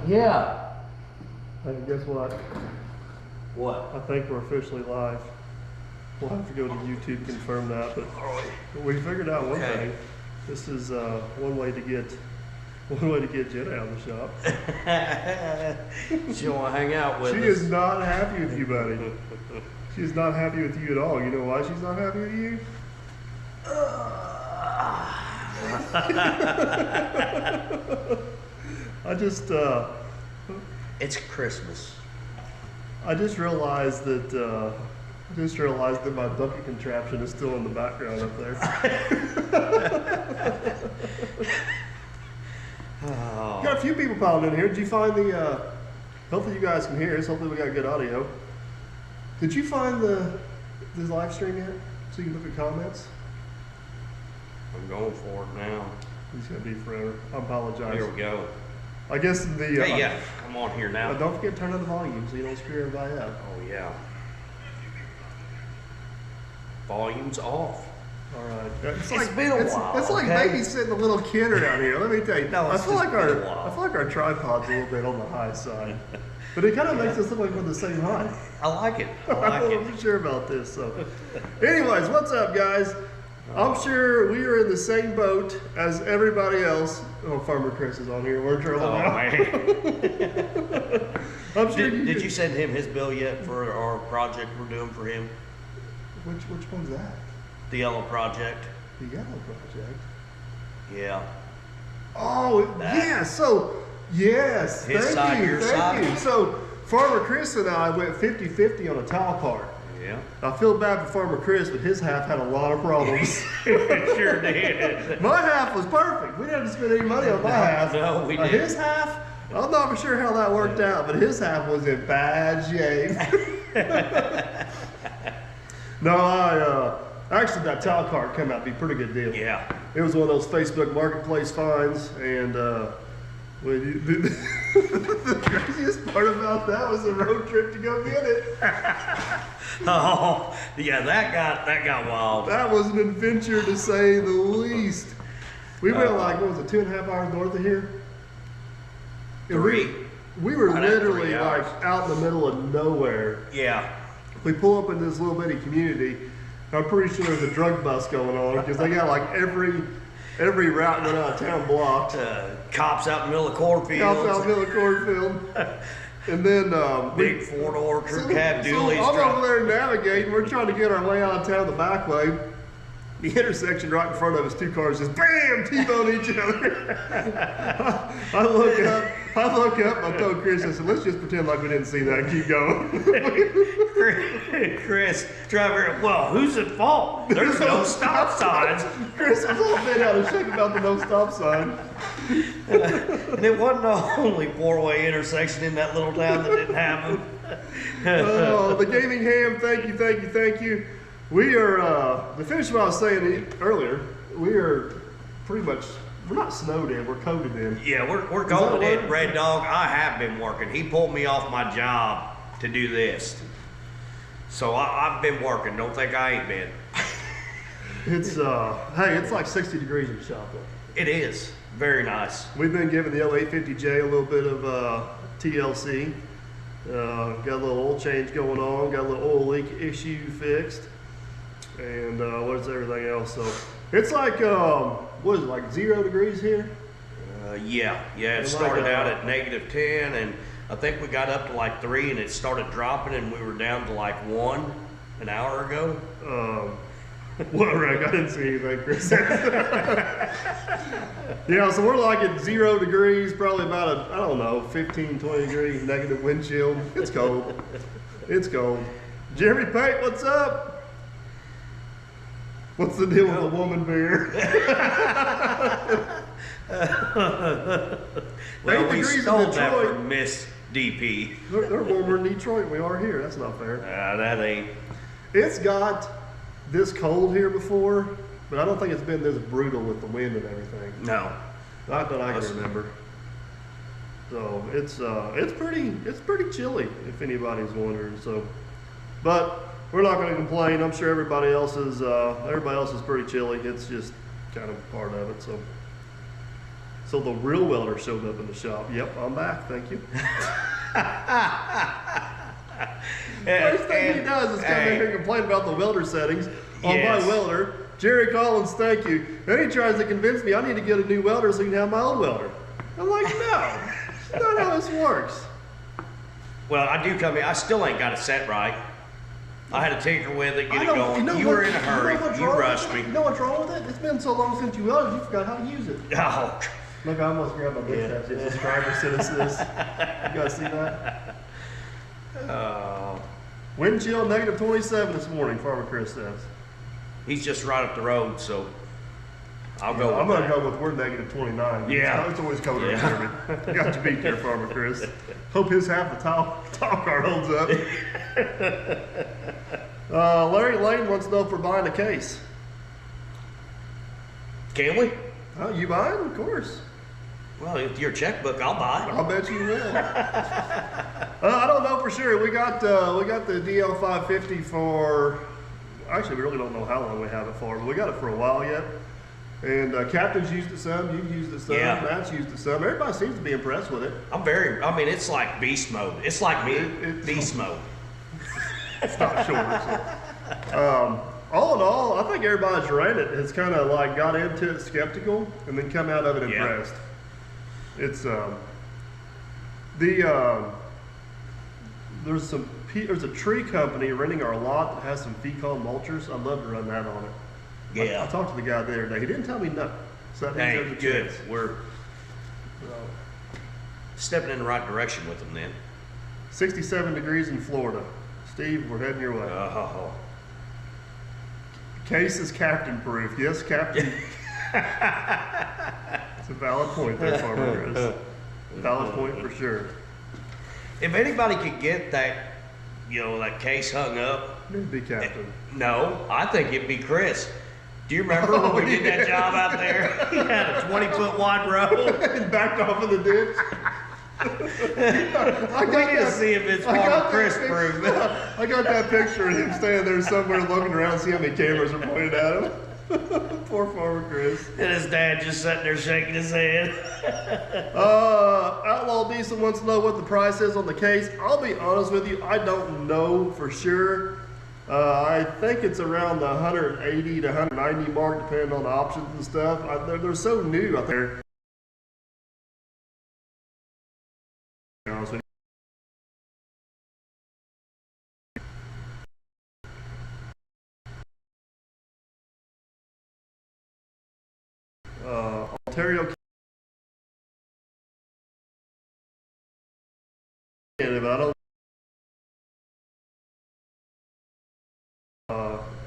Yeah. Hey, guess what? What? I think we're officially live. We'll have to go to YouTube to confirm that, but we figured out one thing. This is one way to get Jen out of the shop. She want to hang out with us. She is not happy with you, buddy. She is not happy with you at all. You know why she's not happy with you? It's Christmas. I just realized that my bucket contraption is still in the background up there. Oh. Got a few people piling in here. Did you find the? Hopefully you guys can hear us. Hopefully we got good audio. Did you find the live stream yet? So you can look at comments. I'm going for it now. It's gonna be forever. I apologize. Here we go. I guess the. Hey, yeah, I'm on here now. Don't forget to turn on the volume so you don't screw everybody up. Oh yeah. Volume's off. All right. It's been a while. It's like babysitting a little kid around here. Let me tell you. No, I feel like been a while. our tripod's a little bit on the high side, but it kind of makes us look like we're the same height. I like it. I like I'm it. not sure about this. So, anyways, what's up, guys? I'm sure we are in the same boat as everybody else. Oh, Farmer Chris is on here. We're trolling Oh now. man. I'm sure Did you send him his bill yet for our project we're doing for him? Which one's that? The yellow project. The yellow project. Yeah. Oh, yeah. So, yes. His Thank side, you. your Thank side. you. So, Farmer Chris and I went 50-50 on a towel cart. Yeah. I feel bad for Farmer Chris, but his half had a lot of problems. It sure did. My half was perfect. We didn't have to spend any money on my half. No, we didn't. His half, I'm not for sure how that worked out, but his half was in bad shape. No, actually that towel cart came out to be a pretty good deal. Yeah. It was one of those Facebook Marketplace finds, and the craziest part about that was the road trip to go get it. Oh, yeah, that got wild. That was an adventure to say the least. We went like, what was it, 2.5 hours north of here? Three. We were Right at literally 3 like hours. out in the middle of nowhere. Yeah. We pull up in this little bitty community. I'm pretty sure there's a drug bust going on because they got like every route going out of town blocked. Cops out in the middle of cornfields. Cops out in the middle of cornfield. And then Big four-door crew cab dualies. I'm over there navigating. We're trying to get our way out of town the back way. The intersection right in front of us, two cars just bam, T-bone each other. I look up, I told Chris, I said, let's just pretend like we didn't see that and keep going. Chris, driver, well, who's at fault? There's no stop signs. Chris was all bent out of shape about the no stop sign. And it wasn't the only four-way intersection in that little town that didn't happen. Oh, the Gaming Ham, thank you. We are, to finish what I was saying earlier, we are pretty much, we're not snowed in, we're coated in. Yeah, we're going in, Red Dog. I have been working. He pulled me off my job to do this. So I've been working. Don't think I ain't been. It's, hey, it's like 60 degrees in the shop though. It is. Very nice. We've been giving the L850J a little bit of TLC. Got a little oil change going on, got a little oil leak issue fixed. And what is everything else? So it's like, what is it, like 0 degrees here? Yeah. It started out at -10, and I think we got up to like 3, and it started dropping, and we were down to like 1 an hour ago. Well, Rick, I didn't see anything, Chris. Yeah, so we're like at 0 degrees, probably about I don't know, 15, 20 degree negative wind chill. It's cold. It's cold. Jeremy Pate, what's up? What's the deal with the woman beer? Well, 8 we degrees stole in that Detroit. from Miss DP. They're warmer in Detroit than we are here. That's not fair. That ain't. It's got this cold here before, but I don't think it's been this brutal with the wind and everything. No. Not that I can remember. So it's pretty chilly if anybody's wondering. So, but we're not going to complain. I'm sure everybody else is pretty chilly. It's just kind of part of it. So So the real welder showed up in the shop. Yep, I'm back. Thank you. First thing he does is come in here and complain about the welder settings on my welder. Jerry Collins, thank you. Then he tries to convince me I need to get a new welder so he can have my old welder. I'm like, no, that's not how this works. Well, I do come in. I still ain't got it set right. I had to tinker with it, get it going. You were in a hurry. You rushed me. You know what's wrong with it? It's been so long since you welded, you forgot how to use it. Oh. Look, I almost grabbed my big steps. It's subscriber citizens. You guys see that? Oh. Wind chill -27 this morning, Farmer Chris says. He's just right up the road, so I'll go with I'm going to that. go with we're -29. Yeah. It's always colder in German. Got to beat there, Farmer Chris. Hope his half the top card holds up. Larry Lane wants to know if we're buying a case. Can we? Oh, you buying? Of course. Well, if your checkbook, I'll buy. I'll bet you will. I don't know for sure. We got the DL550 for. Actually, we really don't know how long we have it for, but we got it for a while yet. And Captain's used it some. You've used it some. Yeah. Matt's used it some. Everybody seems to be impressed with it. I mean, it's like beast mode. It's like me, beast mode. It's not short. So. All in all, I think everybody's ran it. It's kind of like got into it skeptical and then come out of it impressed. It's there's a tree company renting our lot that has some Fecon mulchers. I'd love to run that on it. Yeah. I talked to the guy the other day. He didn't tell me no. So that means Hey, there's a good. chance. We're stepping in the right direction with them then. 67 degrees in Florida. Steve, we're heading your way. Oh. Case is captain proof. Yes, captain. It's a valid point there, Farmer Chris. Valid point for sure. If anybody could get that, that case hung up. It'd be captain. No, I think it'd be Chris. Do you remember when we did that job out there? He had a 20-foot wide road. And backed off in the ditch. I need to see if it's Farmer Chris proof. I got that picture of him standing there somewhere looking around, see how many cameras are pointed at him. Poor Farmer Chris. And his dad just sitting there shaking his head. Outlaw Diesel wants to know what the price is on the case. I'll be honest with you, I don't know for sure. I think it's around the 180 to 190 mark, depending on the options and stuff. They're so new out there. Ontario, Canada, but I don't.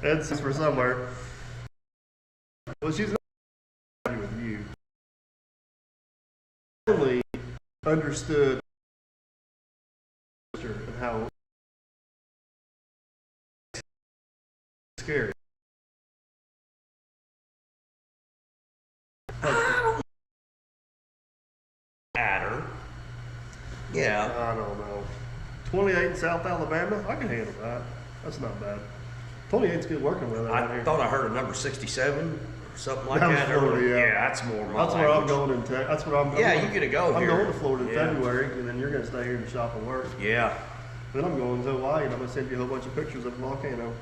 Ed says for somewhere. Well, she's not happy with you. Only understood and how scary. Adder. Yeah. I don't know. 28 in South Alabama, I can handle that. That's not bad. 28's good working weather out I here. thought I heard a number 67 or something like That was that. Florida, yeah. That's more my That's where I'm language. going in tech. That's where I'm. Yeah, I'm you get to go I'm here. going to Florida in Yeah. February, and then you're going to stay here and shop and work. Yeah. Then I'm going to Hawaii, and I'm going to send you a whole bunch of pictures of the volcano.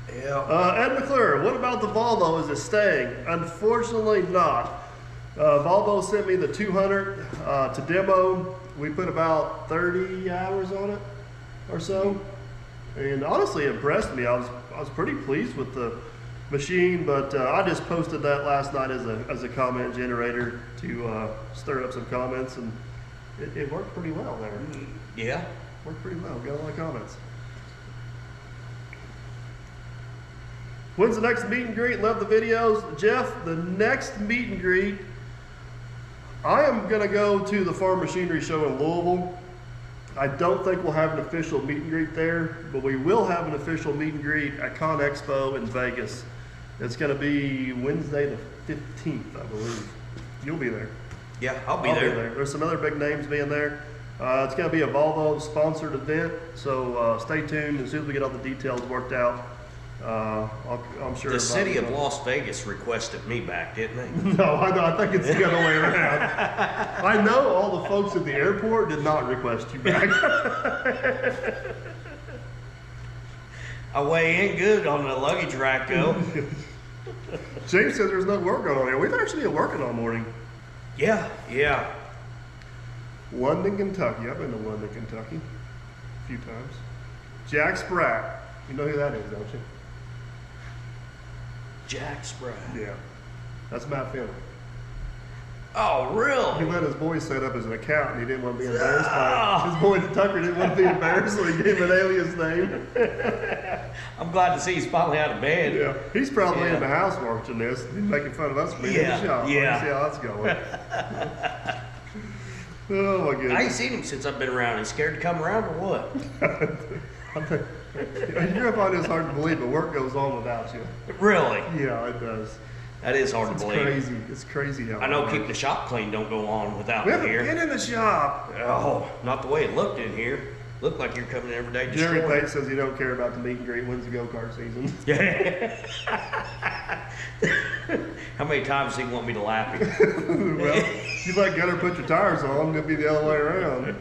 Yeah. Ed McClure, what about the Volvo? Is it staying? Unfortunately not. Volvo sent me the 200 to demo. We put about 30 hours on it or so, and honestly impressed me. I was pretty pleased with the machine, but I just posted that last night as a comment generator to stir up some comments, and it worked pretty well there. Yeah. Worked pretty well. Got a lot of comments. When's the next meet and greet? Love the videos. Jeff, the next meet and greet, I am going to go to the Farm Machinery Show in Louisville. I don't think we'll have an official meet and greet there, but we will have an official meet and greet at Con Expo in Vegas. It's going to be Wednesday the 15th, I believe. You'll be there. Yeah, I'll be there. There's some other big names being there. It's going to be a Volvo sponsored event, so stay tuned. As soon as we get all the details worked out, I'm sure. The city of knows. Las Vegas requested me back, didn't they? No, I think it's the other way around. I know all the folks at the airport did not request you back. I weigh in good on the luggage rack, though. James said there's no work going on here. We've actually been working all morning. Yeah. London, Kentucky. I've been to London, Kentucky a few times. Jack Spratt. You know who that is, don't you? Jack Spratt. Yeah. That's Matt Finley. Oh, He really? let his boy set up as an account and he didn't want to be embarrassed by it. His boy Tucker didn't want to be embarrassed, so he gave him an alias name. I'm glad to see he's finally out of bed. Yeah. He's probably Yeah. in the house watching this. He's making fun of us for being in Yeah, the shop. yeah. Let's see how that's going. Oh my I ain't goodness. seen him since I've been around. He's scared to come around or what? You're gonna find this hard to believe, but work goes on without you. Really? Yeah, it does. That is hard It's to believe. crazy. It's crazy how I know it works. keep the shop clean don't go on without We me haven't here. been in the shop. Oh, not the way it looked in here. Looked like you're coming in every day. Jerry destroying. Pate says he don't care about the meet and greet. When's the go-kart season? How many times does he want me to lap him? Well, you let Gunner put your tires on, it'll be the other way around.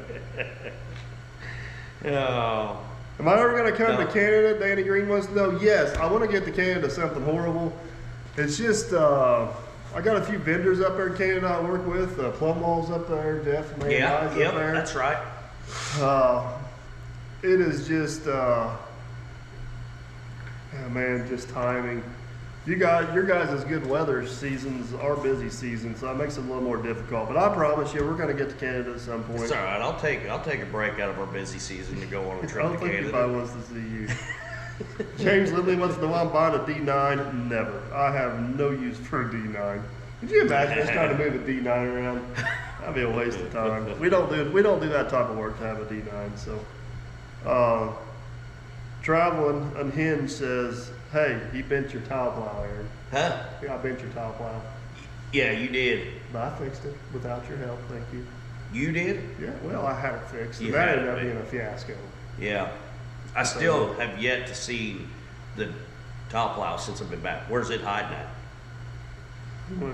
Oh, Am I ever going to come No. to Canada? Danny Green wants to know. Yes, I want to get to Canada, something horrible. It's just, I got a few vendors up there in Canada I work with. Plum Mall's up there, Jeff, man, yeah, guys yep, up there. that's right. It is just, man, just timing. Your guys' good weather seasons are busy seasons, so that makes it a little more difficult. But I promise you, we're going to get to Canada at some point. It's all right. I'll take a break out of our busy season to go on a I trip don't to think Canada. anybody wants to see you. James Lindley wants to know I'm buying a D9. Never. I have no use for a D9. Could you imagine us trying to move a D9 around? That'd be a waste of time. We don't do that type of work to have a D9. So, Traveling Unhinged says, "Hey, you bent your tile plow, Aaron." Huh? Yeah, I bent your tile plow, Yeah, you did. but I fixed it without your help. Thank you. You did? Yeah, well, I had it fixed, You and that had ended it up being fixed. a fiasco. Yeah. I still have yet to see the top plow since I've been back. Where's it hiding at?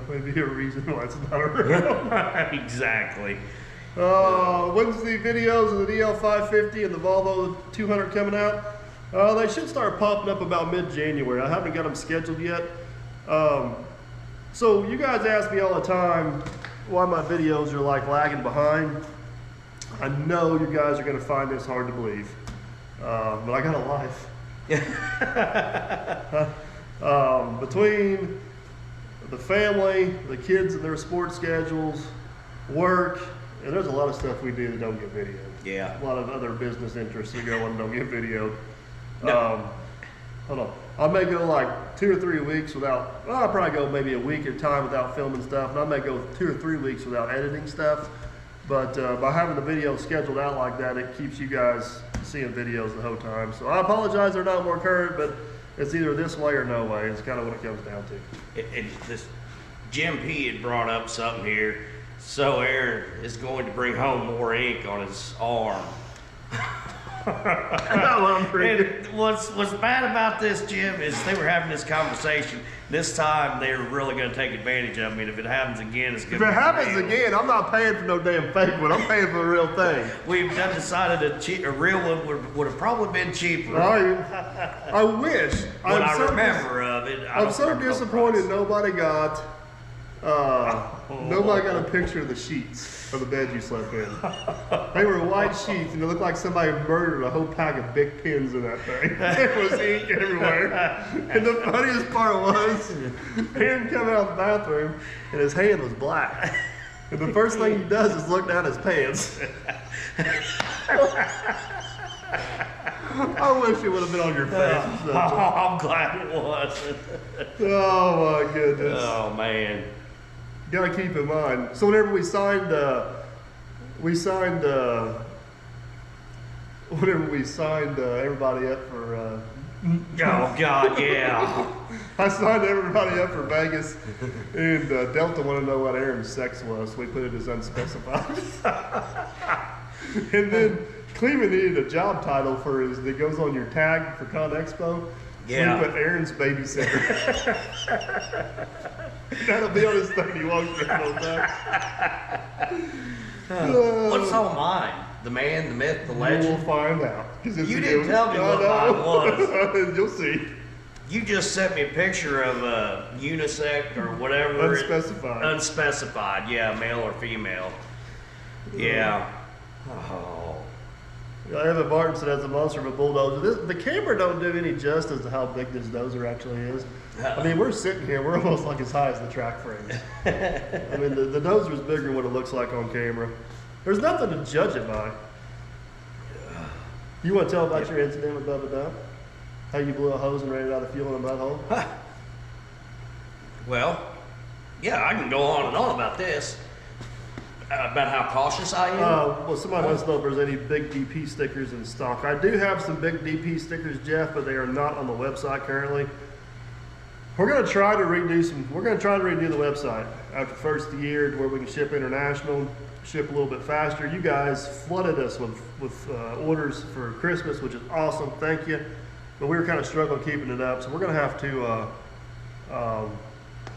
Maybe a reason why it's not around. Exactly. When's the videos of the DL550 and the Volvo 200 coming out? They should start popping up about mid-January. I haven't got them scheduled yet. So you guys ask me all the time why my videos are like lagging behind. I know you guys are going to find this hard to believe, but I got a life. Between the family, the kids and their sports schedules, work, and there's a lot of stuff we do that don't get videoed. Yeah. A lot of other business interests that go and don't get videoed. No. Hold on. I may go like 2 or 3 weeks without, well, I'll probably go maybe a week at a time without filming stuff, and I may go 2 or 3 weeks without editing stuff. But by having the video scheduled out like that, it keeps you guys seeing videos the whole time. So I apologize they're not more current, but it's either this way or no way. It's kind of what it comes down to. This Jim P had brought up something here. So Aaron is going to bring home more ink on his arm. And what's bad about this, Jim, is they were having this conversation. This time they're really going to take advantage of me, and if it happens again, it's going If to be it happens real. again, I'm not paying for no damn fake one. I'm paying for the real thing. We've done decided a real one would have probably been cheaper. I wish. What I so remember of it. I I'm don't so remember the disappointed price. nobody got a picture of the sheets of the bed you slept in. They were white sheets, and it looked like somebody murdered a whole pack of big pins in that thing. There was ink everywhere. And the funniest part was, Aaron come out of the bathroom, and his hand was black. And the first thing he does is look down his pants. I wish it would have been on your face. Oh, I'm glad it was. Oh my goodness. Oh man. Gotta keep in mind. So whenever we signed everybody up for, Oh God, yeah. I signed everybody up for Vegas, and Delta wanted to know what Aaron's sex was. We put it as unspecified. And then Cleveland needed a job title for his that goes on your tag for Con Expo. Yeah. Sleep at Aaron's babysitter. That'll be on his thing. He walks around all the time. What's on mine? The man, the myth, the legend? We'll find out. You didn't tell me what mine was. You'll see. You just sent me a picture of a unisex or whatever. Unspecified. Unspecified, yeah, male or female. Yeah. Oh. I have a Martinson as a monster of a bulldozer. The camera don't do any justice to how big this dozer actually is. I mean, we're sitting here, we're almost like as high as the track frames. I mean, the dozer's bigger than what it looks like on camera. There's nothing to judge it by. You want to tell about your incident with Bubba Dump? How you blew a hose and ran it out of fuel in a mud hole? Well, yeah, I can go on and on about this. About how cautious I am. Well, somebody wants to know if there's any big DP stickers in stock. I do have some big DP stickers, Jeff, but they are not on the website currently. We're going to try to redo We're going to try to redo the website after the first year to where we can ship international, ship a little bit faster. You guys flooded us with orders for Christmas, which is awesome. Thank you. But we were kind of struggling keeping it up, so we're going to have to.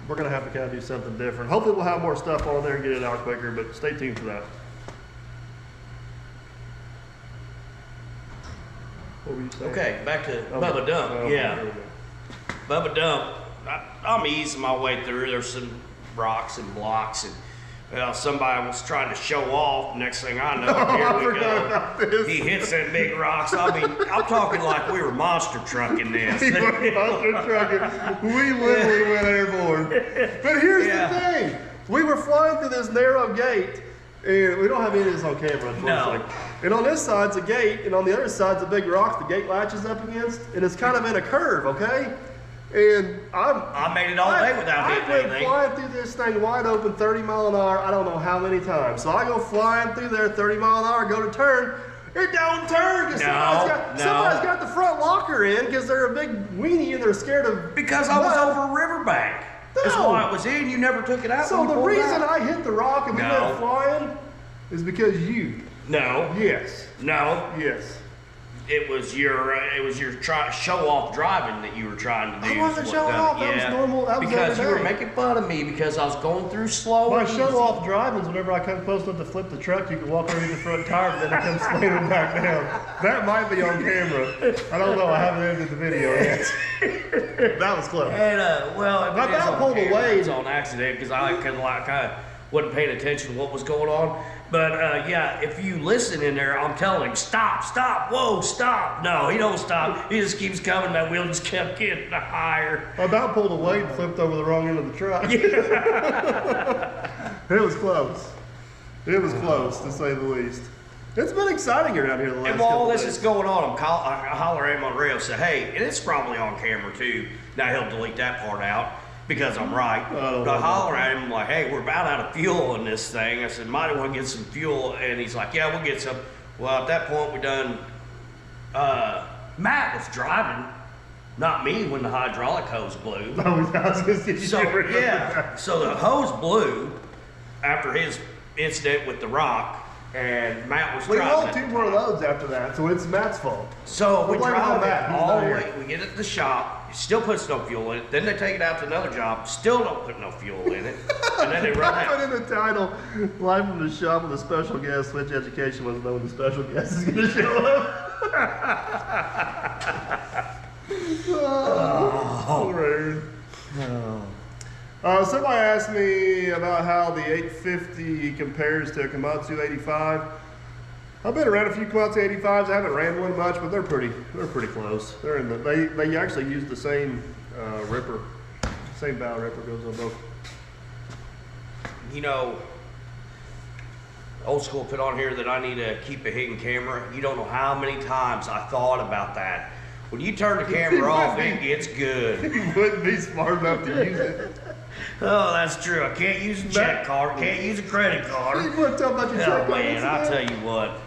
We're going to have to kind of do something different. Hopefully we'll have more stuff on there and get it out quicker, but stay tuned for that. What were you saying? Okay, back to Bubba Dump. Oh, yeah. okay. Bubba Dump, I'm easing my way through. There's some rocks and blocks, and well, somebody was trying to show off. Next thing I know, here we go. He hits that big rocks. I mean, I'm talking like we were monster trucking this. We were monster trucking. We literally went airborne. But here's the thing. We were flying through this narrow gate, and we don't have any of this on camera, unfortunately. No. And on this side's a gate, and on the other side's a big rock the gate latches up against, and it's kind of in a curve, okay? And I made it all day without hitting I've been anything. flying through this thing wide open 30 mile an hour, I don't know how many times. So I go flying through there 30 mile an hour, go to turn, it don't turn because somebody's got the front locker in because they're a big weenie and they're scared of Because I was over a riverbank. That's No. why it was in. You never took it out. So when you the pulled reason out. I hit the rock and we No. went flying is because you. No. Yes. No. Yes. It was your show off driving that you were trying to do. I wasn't showing off. That was normal. That was because you every were day. making fun of me because I was going through slow. My and show easy. off driving's whenever I come close enough to flip the truck, you can walk underneath the front tire, but then it comes slamming back down. That might be on camera. I don't know. I haven't edited the video yet. That was close. And well, My it is dad on pulled camera. away. It's on accident because I kind of wasn't paying attention to what was going on. But yeah, if you listen in there, I'm telling him, stop, stop, whoa, stop. No, he don't stop. He just keeps coming. That wheel just kept getting higher. I about pulled away and flipped over the wrong end of the truck. It was close. It was close, to say the least. It's been exciting around here the last And while all couple this days. is going on, I holler at him on rail, say, hey, and it's probably on camera too. Now he'll delete that part out because I'm right. But I holler at him like, hey, we're about out of fuel in this thing. I said, might want to get some fuel. And he's like, yeah, we'll get some. Well, at that point, we done, Matt was driving, not me when the hydraulic hose blew. I was gonna say, So, yeah, so the hose blew after his incident with the rock, and Matt was We driving. rolled 2 more loads after that, so it's Matt's fault. So we We'll blame it on drive Matt. it He's all not the here. way. We get it to the shop. It still puts no fuel in it. Then they take it out to another job. Still don't put no fuel in it. And then they run I put out. in the title, live from the shop with a special guest, which education was knowing the special guest is going to show up. Oh, rude. Somebody asked me about how the 850 compares to a Komatsu 85. I've been around a few Komatsu 85s. I haven't ran one much, but they're pretty close. They're in the they actually use the same ripper, same bow ripper goes on both. You know, old school put on here that I need to keep a hidden camera. You don't know how many times I thought about that. When you turn the camera off, it gets good. You wouldn't be smart enough to use it. Oh, that's true. I can't use a check card. Can't use a credit You card. want to tell about your Oh check card man, I incident? tell you what.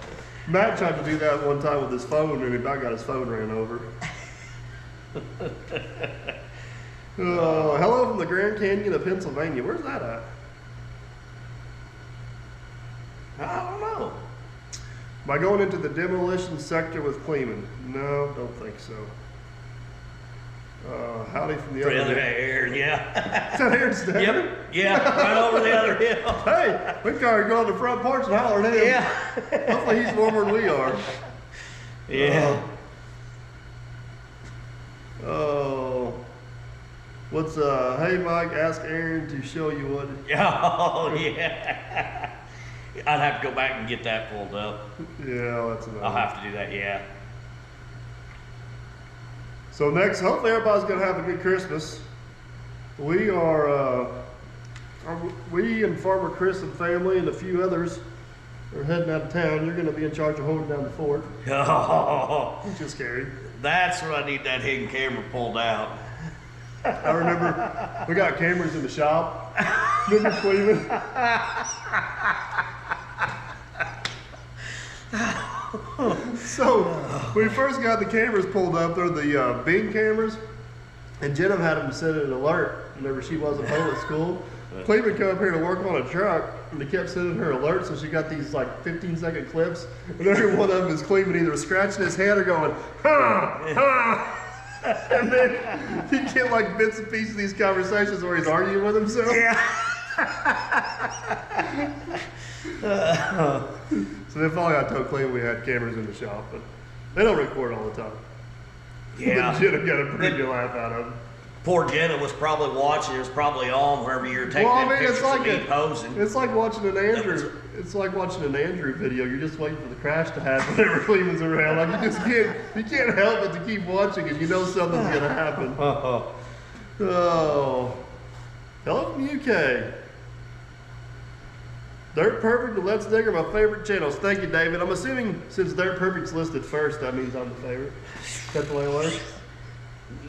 Matt tried to do that one time with his phone, and he about got his phone ran over. Hello from the Grand Canyon of Pennsylvania. Where's that at? I don't know. By going into the demolition sector with Cleveland? No, don't think so. Howdy from the For the other other hill. Aaron, yeah. Is that Aaron Stafford? Yep, yeah, right over the other hill. Hey, we gotta go on the front porch and holler at him. Yeah. Hopefully he's warmer than we are. Yeah. Oh. What's hey Mike, ask Aaron to show you what Oh, yeah. I'd have to go back and get that pulled up. Yeah, that's enough. I'll have to do that, yeah. So next, hopefully everybody's gonna have a good Christmas. We and Farmer Chris and family and a few others are heading out of town. You're gonna be in charge of holding down the fort, Oh, which is scary. that's when I need that hidden camera pulled out. I remember we got cameras in the shop. Remember Cleveland? So we first got the cameras pulled up. They're the Bing cameras, and Jenna had them set an alert whenever she wasn't home at school. Cleveland came up here to work on a truck, and they kept sending her alerts, so she got these like 15-second clips, and every one of them is Cleveland either scratching his head or going, ha, ha. And then you get like bits and pieces of these conversations where he's arguing with himself. Yeah. So then finally I told Cleveland we had cameras in the shop, but they don't record all the time. Yeah. But Jenna got a pretty good laugh out of them. Poor Jenna was probably watching. It was probably on wherever you were taking Well, I them mean, pictures it's like of me a- posing. It's like watching an Andrew. It's like watching an Andrew video. You're just waiting for the crash to happen whenever Cleveland's around. Like you just can't help but to keep watching it. You know something's gonna happen. Oh, hello from UK. Dirt Perfect and Let's Dig are my favorite channels. Thank you, David. I'm assuming since Dirt Perfect's listed first, that means I'm the favorite. Is that the way it works?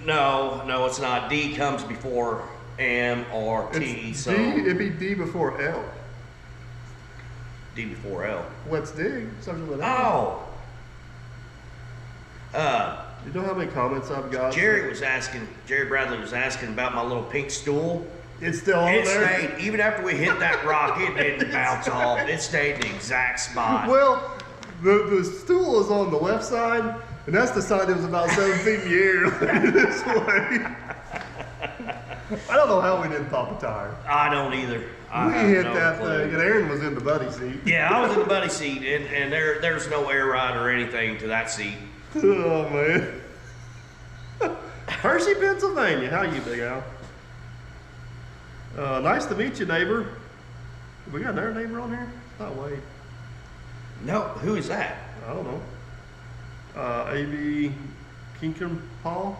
No, it's not. D comes before M or T, It's so D, it'd be D before L. D before L. Let's Dig. Something like that. Oh. You know how many comments I've got? Jerry Bradley was asking about my little pink stool. It's still on It there. stayed, even after we hit that rock, it didn't bounce off. It stayed in the exact spot. Well, the stool is on the left side, and that's the side that was about 7 feet in the air this way. I don't know how we didn't pop a tire. I don't either. I We have hit no that clue. thing, and Aaron was in the buddy seat. Yeah, I was in the buddy seat, and there's no air ride or anything to that seat. Oh, man. Hershey, Pennsylvania. How you, Big Al? Nice to meet you, neighbor. We got another neighbor on here? Oh, wait. No, who is that? I don't know. A.B. Kirkenpaul?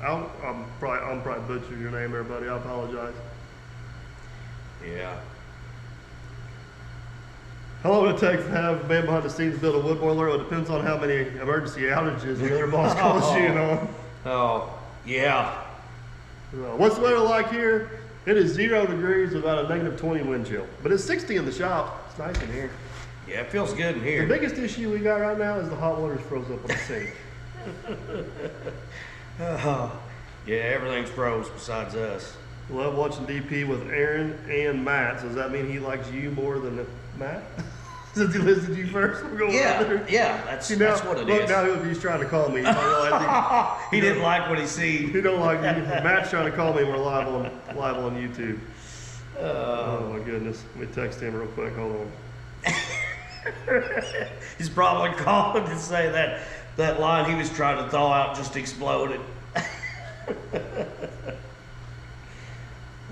I'm probably butchering your name there, buddy. I apologize. Yeah. How long would it take to have a man behind the scenes build a wood boiler? It depends on how many emergency outages the other boss calls you in on. Oh, yeah. What's the weather like here? It is 0 degrees, about a negative 20 wind chill. But it's 60 in the shop. It's nice in here. Yeah, it feels good in The here. biggest issue we got right now is the hot water's froze up on the sink. Yeah, everything's froze besides us. Love watching DP with Aaron and Matt. So does that mean he likes you more than Matt? Since he listed you first, we're going over. Yeah, that's See, now, that's what it look, is. now he's trying to call me. I realize He didn't like what he seen. he don't like me. Matt's trying to call me. We're live on YouTube. Oh my goodness. Let me text him real quick. Hold on. He's probably calling to say that line he was trying to thaw out just exploded.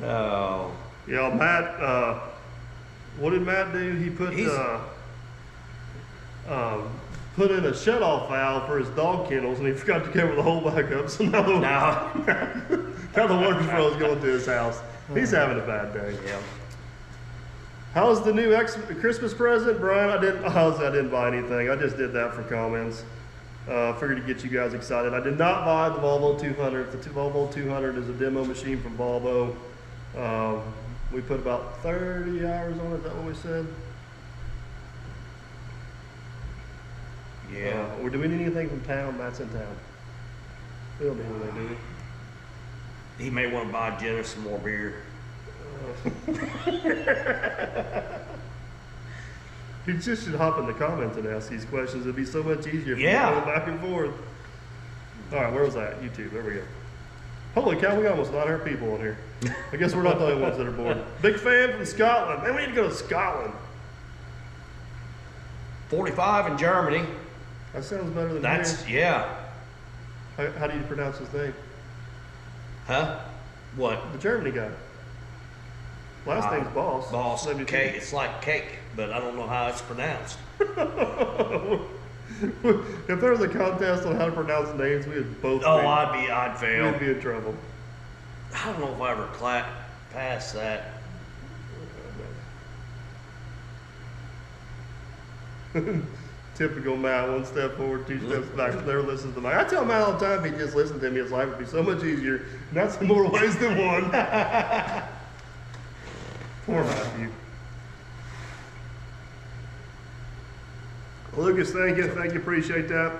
Oh. Yeah, Matt. What did Matt do? He put in a shut-off valve for his dog kennels, and he forgot to cover the hole back up. So now No. the water's froze going to his house. He's having a bad day. Yeah. How's the new Christmas present, Brian? I didn't buy anything. I just did that for comments. Figured to get you guys excited. I did not buy the Volvo 200. The Volvo 200 is a demo machine from Volvo. We put about 30 hours on it. Is that what we said? Yeah. Do we need anything from town? Matt's in town. We don't need anything, do we? He may want to buy Jenna some more beer. You just should hop in the comments and ask these questions. It'd be so much easier if Yeah. you go back and forth. All right, where was that? YouTube. There we go. Holy cow, we got almost 900 people on here. I guess we're not the only ones that are bored. Big fan from Scotland. Man, we need to go to Scotland. 45 in Germany. That sounds better than That's, here. yeah. How do you pronounce his name? Huh? What? The Germany guy. Last name's Boss. Boss. 72. Cake. It's like cake, but I don't know how it's pronounced. If there was a contest on how to pronounce names, we would both. Oh, I'd fail. We'd be in trouble. I don't know if I ever passed that. Typical Matt, 1 step forward, 2 steps back. Never listens to me. I tell Matt all the time, if he just listened to me, his life would be so much easier. And that's in more ways than one. Poor Matthew. Lucas, thank you, appreciate that.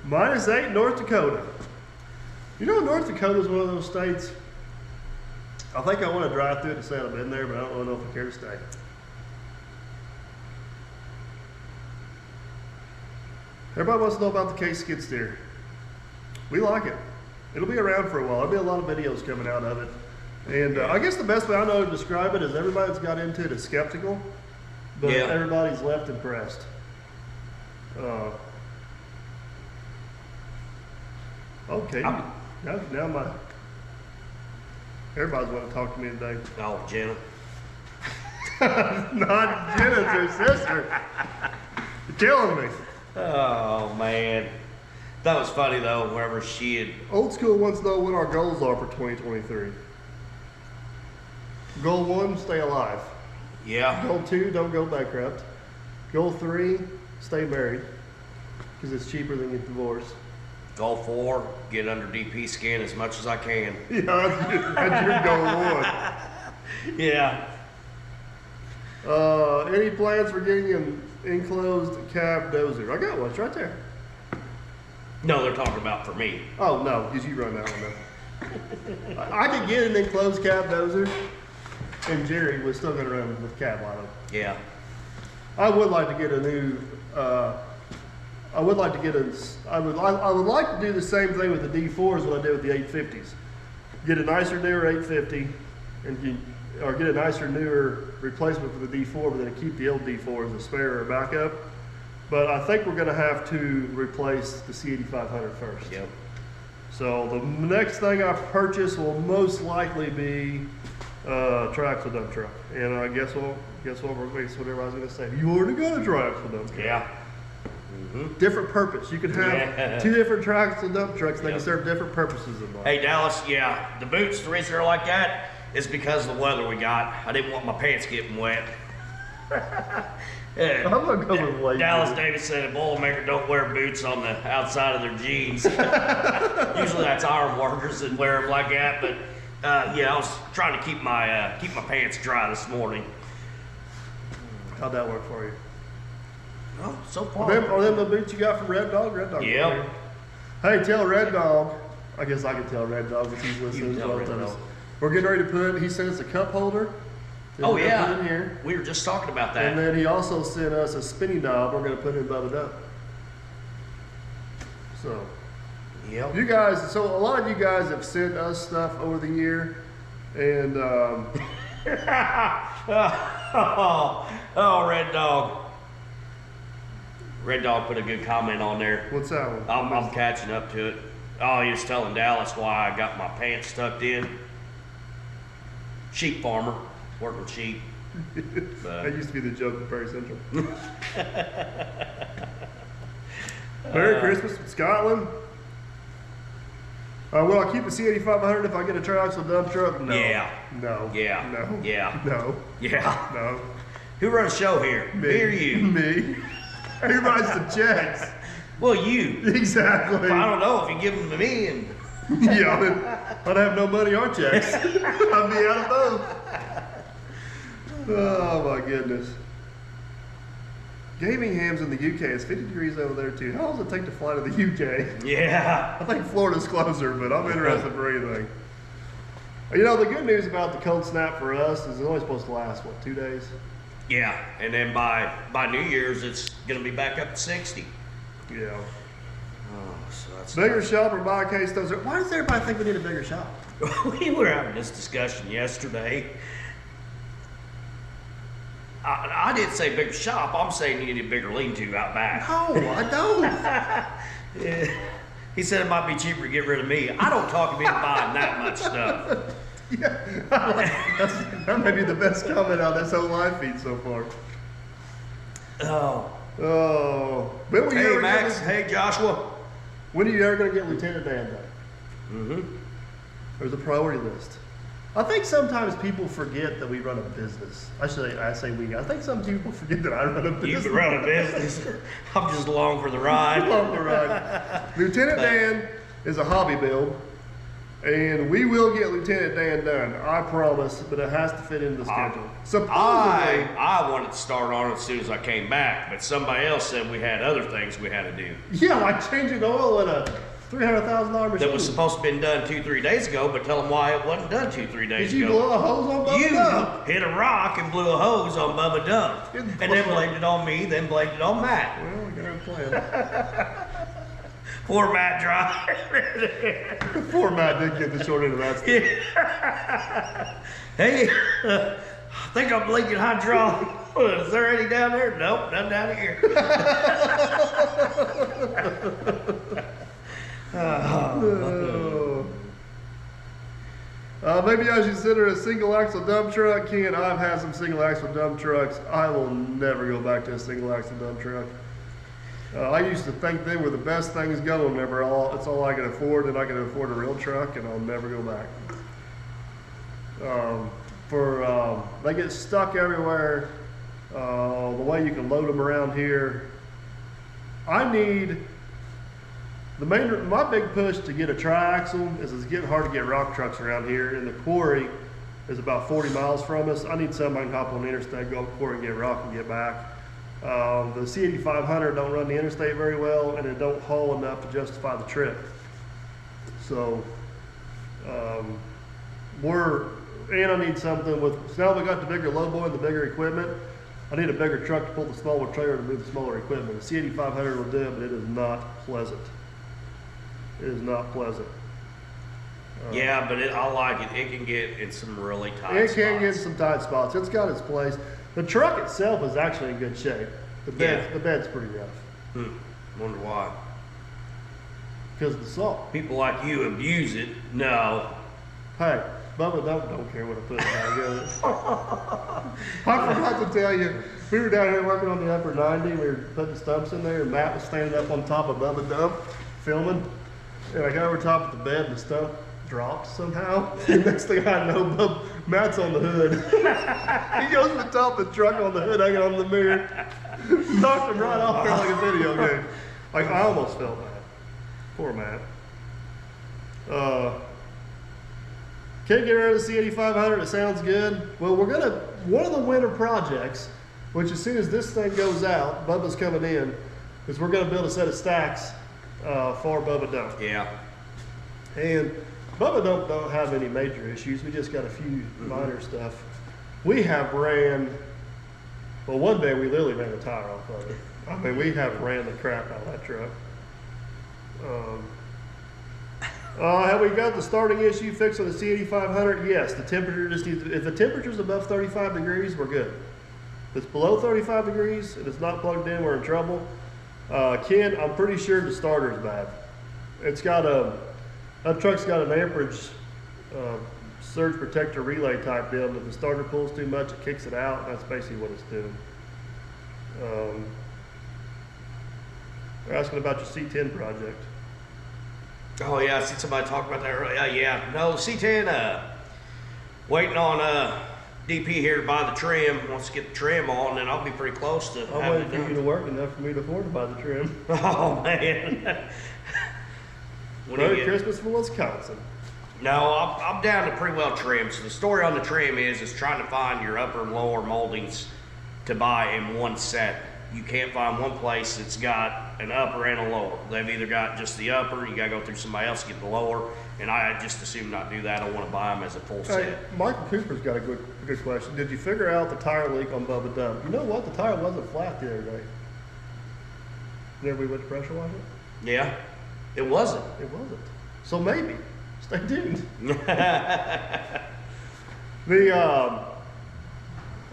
-8, North Dakota. You know, North Dakota is one of those states. I think I want to drive through it to say I've been there, but I don't really know if I care to stay. Everybody wants to know about the Case skid steer. We like it. It'll be around for a while. There'll be a lot of videos coming out of it. And I guess the best way I know to describe it is everybody that's got into it is skeptical, but everybody's left impressed. Okay, now my everybody's want to talk to me today. Oh, Jenna. Not Jenna, it's her sister. You're killing me. Oh man, that was funny though. Wherever she had Old school wants to know what our goals are for 2023. Goal 1, stay alive. Yeah. Goal 2, don't go bankrupt. Goal 3, stay married, because it's cheaper than get divorced. Goal 4, get under DP skin as much as I can. Yeah, that's your goal 1. Yeah. Any plans for getting an enclosed cab dozer? I got one. It's right there. No, they're talking about for me. Oh no, because you run that one now. I could get an enclosed cab dozer, and Jerry was still going to run with cab light on. Yeah. I would like to get a new. I would like to get a. I would like to do the same thing with the D4s what I did with the 850s. Get a nicer, newer 850, or get a nicer, newer replacement for the D4, but then keep the old D4 as a spare or backup. But I think we're going to have to replace the C8500 first. Yep. So the next thing I purchase will most likely be triaxle dump truck. And I guess what everybody's going to say. You already got a triaxle dump truck. Yeah. Different purpose. You can have 2 different triaxle dump trucks. And they can serve different purposes in life. Hey Dallas, yeah, the boots, the reason they're like that is because of the weather we got. I didn't want my pants getting wet. I'm gonna go with white. Dallas Davis said a Boilermaker don't wear boots on the outside of their jeans. Usually that's iron workers that wear them like that, but yeah, I was trying to keep my pants dry this morning. How'd that work for you? Oh, so far. Are them the boots you got from Red Dog? Red Dog. Yep. Hey, tell Red Dog. I guess I can tell Red Dog if he's listening. We're getting ready to put. He sent us a cup holder. Oh yeah. Put in here. We were just talking about that. And then he also sent us a spinning knob. We're going to put in Bubba Duck. So. Yep. You guys. So a lot of you guys have sent us stuff over the year, and. oh, Red Dog. Red Dog put a good comment on there. What's that one? I'm catching up to it. Oh, he was telling Dallas why I got my pants tucked in. Sheep farmer, working sheep. That used to be the joke at Prairie Central. Merry Christmas from Scotland. Will I keep the C8500 if I get a triaxle dump truck? No. Yeah. No. Yeah. No. Yeah. No. Yeah. No. Who runs the show here? Me or you? Me. Who writes the checks? Well, you. Exactly. I don't know if you give them to me and. Yeah, I'd have no money or checks. I'd be out of both. Oh my goodness. Gaming hams in the UK. It's 50 degrees over there too. How long does it take to fly to the UK? Yeah. I think Florida's closer, but I'm interested for anything. You know, the good news about the cold snap for us is it's only supposed to last, what, 2 days? Yeah, and then by New Year's, it's going to be back up to 60. Yeah. Oh, so that's Bigger shop or buy a case dozer. Why does everybody think we need a bigger shop? We were having this discussion yesterday. I didn't say bigger shop. I'm saying you need a bigger lean-to out back. No, I don't. Yeah. He said it might be cheaper to get rid of me. I don't talk him into buying that much stuff. Yeah, that may be the best comment on this whole live feed so far. Oh. Oh. When were you Hey, ever Max. gonna- Hey, Joshua. When are you ever going to get Lieutenant Dan done? Mm-hmm. There's a priority list. I think sometimes people forget that we run a business. I say we. I think some people forget that I run a business. You can run a business. I'm just along for the ride. Along the ride. Lieutenant Dan is a hobby build, and we will get Lieutenant Dan done. I promise, but it has to fit into the schedule. Supposedly, I wanted to start on it as soon as I came back, but somebody else said we had other things we had to do. yeah, like changing oil in a $300,000 machine. That was supposed to have been done 2-3 days ago, but tell them why it wasn't done 2-3 days Did you ago. blow a hose on Bubba You Dump? hit a rock and blew a hose on Bubba Dump. And then blamed it on me, then blamed it on Matt. Well, we got a plan. Poor Matt Dry. Poor Matt did get the short end of that stick. Hey, I think I'm leaking hydraulic. Is there any down there? Nope, none down here. Maybe I should consider a single axle dump truck. Ken, I've had some single axle dump trucks. I will never go back to a single axle dump truck. I used to think they were the best things going. It's all I could afford, and I could afford a real truck, and I'll never go back. They get stuck everywhere. The way you can load them around here. My big push to get a triaxle is it's getting hard to get rock trucks around here, and the quarry is about 40 miles from us. I need something I can hop on the interstate, go up the quarry and get rock and get back. The C8500 don't run the interstate very well, and it don't haul enough to justify the trip. So, and I need something so now we got the bigger lowboy and the bigger equipment, I need a bigger truck to pull the smaller trailer to move the smaller equipment. The C8500 will do it, but it is not pleasant. It is not pleasant. Yeah, but I like it. It can get in some really tight spots. It can get some tight spots. It's got its place. The truck itself is actually in good shape. The bed's pretty rough. Wonder why. Because of the salt. People like you abuse it. No. Hey, Bubba don't care what I put in there. I forgot to tell you, we were down here working on the upper 90. We were putting stumps in there, and Matt was standing up on top of Bubba Dump filming. And I got over top of the bed, and the stump dropped somehow. And next thing I know, Matt's on the hood. He goes to the top of the truck on the hood, hanging on the mirror. Knocked him right off there like a video game. Like, I almost felt bad. Poor Matt. Can't get rid of the C8500, it sounds good. Well, one of the winter projects, which as soon as this thing goes out, Bubba's coming in, is we're gonna build a set of stacks for Bubba Dump. Yeah. And Bubba don't have any major issues. We just got a few minor stuff. We have one day we literally ran a tire off of it. I mean, we have ran the crap out of that truck. Have we got the starting issue fixed on the C8500? Yes, the temperature just needs if the temperature's above 35 degrees, we're good. If it's below 35 degrees and it's not plugged in, we're in trouble. Ken, I'm pretty sure the starter's bad. That truck's got an amperage surge protector relay type deal, and if the starter pulls too much, it kicks it out, and that's basically what it's doing. They're asking about your C10 project. Oh yeah, I seen somebody talk about that earlier. Yeah, no, C10, waiting on DP here to buy the trim. Once to get the trim on, then I'll be pretty close to I'm having waiting it for done. you to work enough for me to afford to buy the trim. Oh man. Merry Christmas from Wisconsin. No, I'm down to pretty well trimmed. So the story on the trim is trying to find your upper and lower moldings to buy in one set. You can't find one place that's got an upper and a lower. They've either got just the upper, you gotta go through somebody else to get the lower, and I just assume not do that. I want to buy them as a full Hey, set. Michael Cooper's got a good question. Did you figure out the tire leak on Bubba Dump? You know what? The tire wasn't flat the other day. There we went to pressure wash it? Yeah. It wasn't. It wasn't. So maybe. Stay tuned.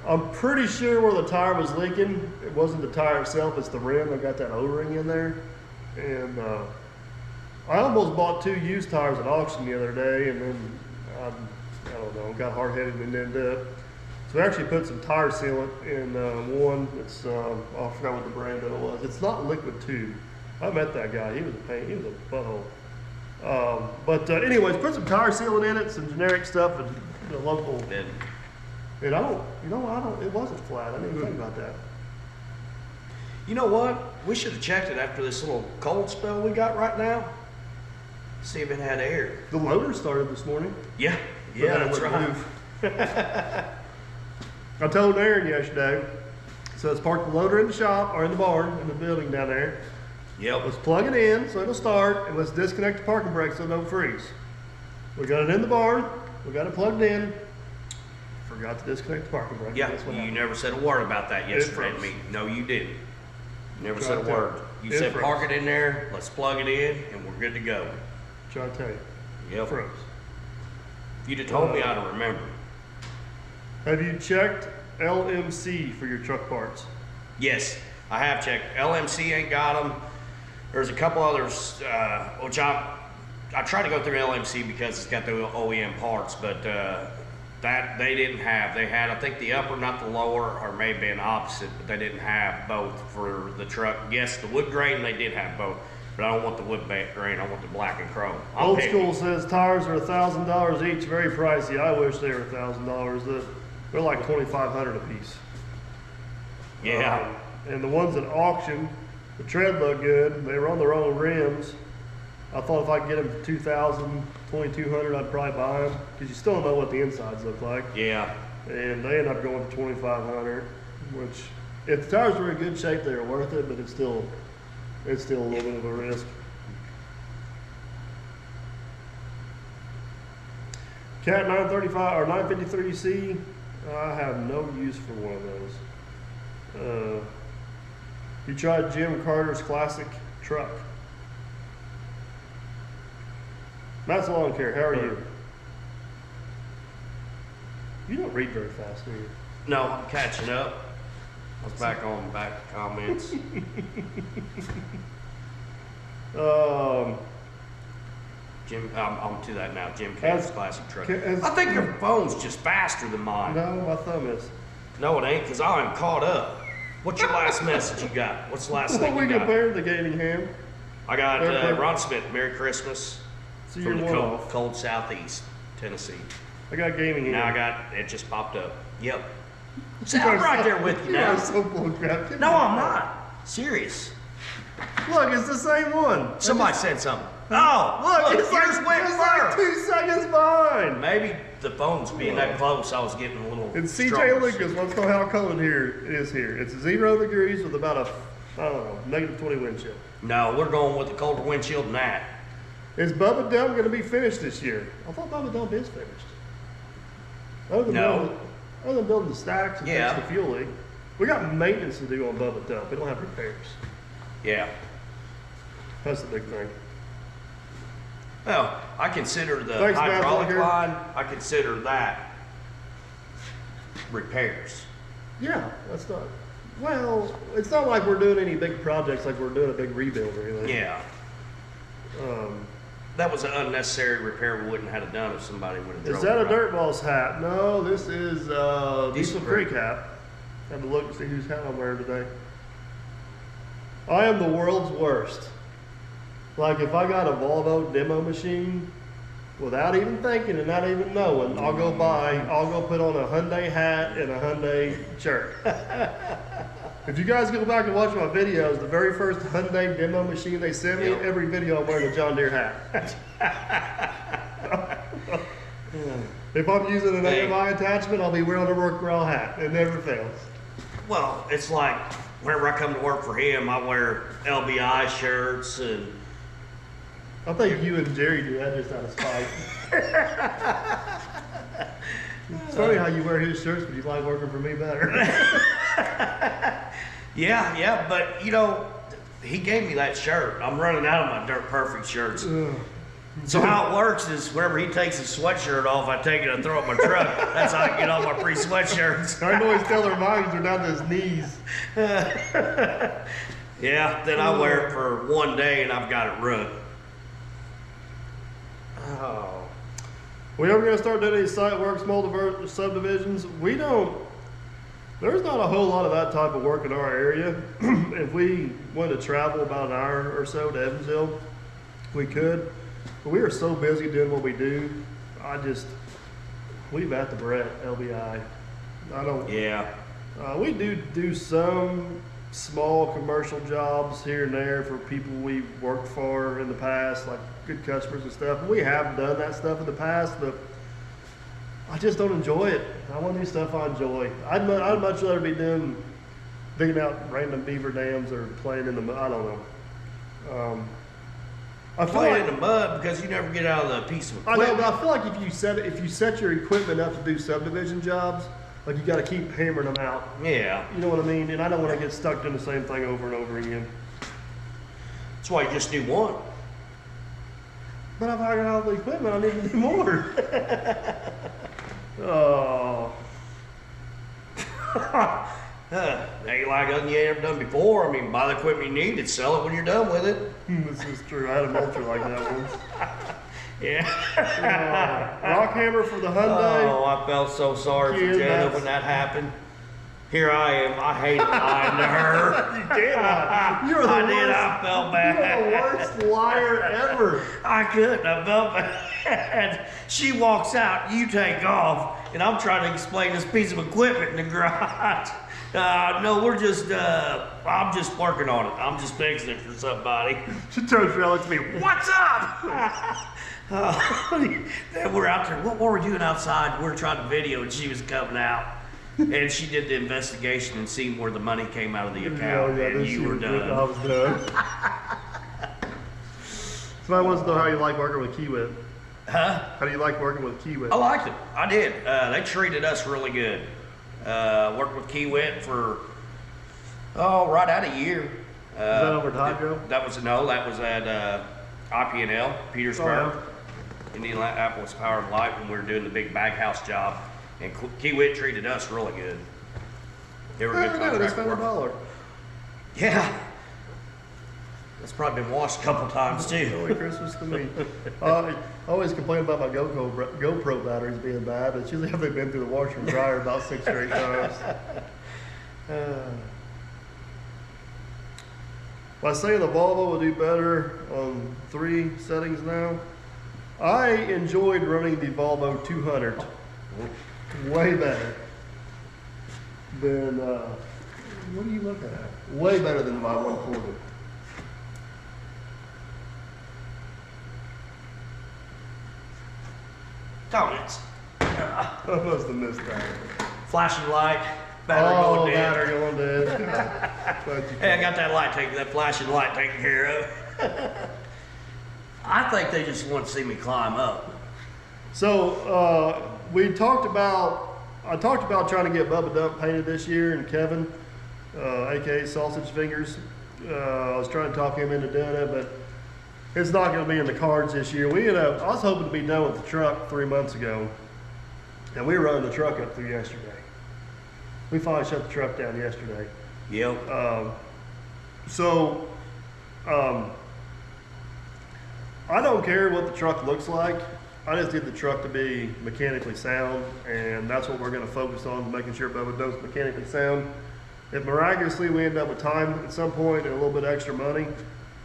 I'm pretty sure where the tire was leaking, it wasn't the tire itself, it's the rim. I got that O-ring in there. And I almost bought 2 used tires at auction the other day, and then I don't know, got hard-headed and ended up. So we actually put some tire sealant in one. It's I forgot what the brand of it was. It's not liquid tube. I met that guy. He was a pain. He was a butthole. Anyways, put some tire sealant in it, some generic stuff, and the local. And it wasn't flat. I didn't even think about that. You know what? We should have checked it after this little cold spell we got right now. See if it had air. The loader started this morning. Yeah, that's right. I told Aaron yesterday, so let's park the loader in the shop or in the barn in the building down there. Yep. Let's plug it in so it'll start, and let's disconnect the parking brake so it don't freeze. We got it in the barn. We got it plugged in. Forgot to disconnect the parking brake. Yeah, you never said a word about that yesterday to me. No, you didn't. You never said a word. You said park it in there, let's plug it in, and we're good to go. Try to tell you. Yep. Froze. If you'd have told me, I'd have remembered. Have you checked LMC for your truck parts? Yes, I have checked. LMC ain't got them. There's a couple others, which I try to go through LMC because it's got the OEM parts, but that they didn't have. They had, I think, the upper, not the lower, or maybe an opposite, but they didn't have both for the truck. Yes, the wood grain, they did have both, but I don't want the wood grain. I want the black and chrome. Old School says tires are $1,000 each, very pricey. I wish they were $1,000. They're like $2,500 a piece. Yeah. And the ones at auction, the tread looked good. They were on their own rims. I thought if I could get them for $2,000, $2,200, I'd probably buy them because you still don't know what the insides look like. Yeah. And they end up going for $2,500, which if the tires were in good shape, they were worth it, but it's still a little bit of a risk. Cat 935 or 953C, I have no use for one of those. You tried Jim Carter's classic truck. Matt's Lawn Care, how are you? You don't read very fast, do you? No, I'm catching up. I was back comments. Jim, I'm to that now. Jim Carter's classic truck. I think your phone's just faster than mine. No, my thumb is. No, it ain't, because I am caught up. What's your last message you got? What's the last thing you got? We compared the gaming ham. I got Ron Smith, Merry Christmas, so from the cold southeast Tennessee. I got gaming ham. Now I got, it just popped up. Yep. See, I'm right there with you now. So full of crap. No, I'm not. Serious. Look, it's the same one. Somebody said something. Oh, look, yours went first. Like 2 seconds behind. Maybe the phone's being that close, I was getting a little And CJ Lucas, let's go how cold here it is here. It's 0 degrees with about a, I don't know, -20 wind chill. No, we're going with a colder wind chill than that. Is Bubba Dump going to be finished this year? I thought Bubba Dump is finished. Other than building the stacks and fix the fuel leak. We got maintenance to do on Bubba Dump. We don't have repairs. Yeah. That's the big thing. Well, I consider the hydraulic line, I consider that repairs. Yeah, that's not, well, it's not like we're doing any big projects like we're doing a big rebuild or anything. Yeah. That was an unnecessary repair we wouldn't have had done if somebody would have drove. Is that a Dirt Boss hat? No, this is Diesel Creek hat. Have to look and see whose hat I'm wearing today. I am the world's worst. Like if I got a Volvo demo machine, without even thinking and not even knowing, I'll go put on a Hyundai hat and a Hyundai shirt. If you guys go back and watch my videos, the very first Hyundai demo machine they sent me, every video I'm wearing a John Deere hat. If I'm using an AMI attachment, I'll be wearing a work raw hat. It never fails. Well, it's like whenever I come to work for him, I wear LBI shirts and. I think you and Jerry do that just out of spite. It's funny how you wear his shirts, but you like working for me better. Yeah, but you know, he gave me that shirt. I'm running out of my Dirt Perfect shirts. So how it works is whenever he takes his sweatshirt off, I take it and throw it in my truck. That's how I get all my free sweatshirts. I can always tell their minds are down to his knees. Yeah, then I wear it for one day and I've got it ruined. Oh. We ever going to start doing any site work, small subdivisions? We don't. There's not a whole lot of that type of work in our area. If we wanted to travel about an hour or so to Evansville, we could. But we are so busy doing what we do. We've at the Brett, LBI. I don't. Yeah. We do some small commercial jobs here and there for people we've worked for in the past, like good customers and stuff. We have done that stuff in the past, but I just don't enjoy it. I want to do stuff I enjoy. I'd much rather be digging out random beaver dams or playing in the mud. I don't know. I feel Playing like, in the mud because you never get out of the piece of I equipment. know, but I feel like if you set your equipment up to do subdivision jobs, like you got to keep hammering them out. Yeah. You know what I mean? And I don't want to get stuck doing the same thing over and over again. That's why you just do one. But I've hired all the equipment. I need to do more. Oh. Ain't like nothing you ain't ever done before. I mean, buy the equipment you need and sell it when you're done with it. This is true. I had a mulcher like that once. Yeah. Rock hammer for the Hyundai. Oh, I felt so sorry for Kid, Jenna that's- when that happened. Here I am. I hate lying to her. You can't lie. You're the I worst. did. I felt bad. You're the worst liar ever. I couldn't. I felt bad. She walks out. You take off, and I'm trying to explain this piece of equipment in the garage. No, we're just. I'm just working on it. I'm just fixing it for somebody. She turns around and looks at me. What's up? Then we're out there. What were we doing outside? We're trying to video, and she was coming out. And she did the investigation and seen where the money came out of the account, and you were done. I was done. Somebody wants to know how you like working with Kiewit. Huh? How do you like working with Kiewit? I liked it. I did. They treated us really good. Worked with Kiewit for, right out a year. Is that over at Hydro? That was at IPNL, Petersburg, Oh, Indianapolis Power and Light, when we were doing the big baghouse job. And Kiewit treated us really good. They were a good yeah. They contract spent worker. $1. Yeah. That's probably been washed a couple times too. Merry Christmas to me. I always complain about my GoPro batteries being bad, but it's usually after they've been through the washer and dryer about 6 or 8 times. By saying the Volvo will do better on 3 settings now, I enjoyed running the Volvo 200 way better than, what are you looking at? Way better than my 140. Donuts. I must have missed that. Flashing light. Battery going dead. Battery going dead. Hey, I got that flashing light taken care of. I think they just want to see me climb up. So I talked about trying to get Bubba Dump painted this year, and Kevin, aka Sausage Fingers, I was trying to talk him into doing it, but it's not going to be in the cards this year. I was hoping to be done with the truck 3 months ago, and we were running the truck up through yesterday. We finally shut the truck down yesterday. Yep. I don't care what the truck looks like. I just need the truck to be mechanically sound, and that's what we're going to focus on, making sure Bubba Dump's mechanically sound. If miraculously we end up with time at some point and a little bit extra money,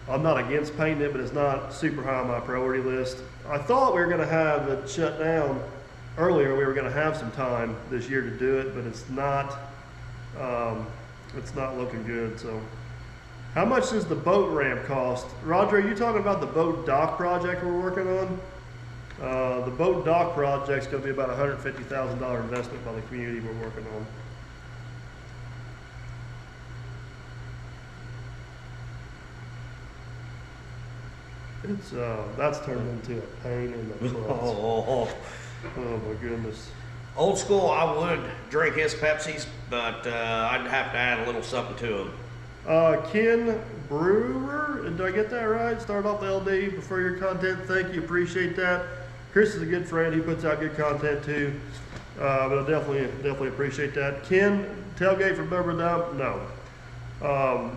I'm not against painting it, but it's not super high on my priority list. I thought we were going to have it shut down earlier. We were going to have some time this year to do it, but it's not looking good. So how much does the boat ramp cost? Roger, are you talking about the boat dock project we're working on? The boat dock project's going to be about a $150,000 investment by the community we're working on. It's that's turned into a pain in the butt. Oh my goodness. Old school, I would drink his Pepsis, but I'd have to add a little something to them. Ken Brewer, did I get that right? Start off the LD, prefer your content, thank you, appreciate that. Chris is a good friend, he puts out good content too, but I definitely appreciate that. Ken, tailgate for Bubba Dump? No.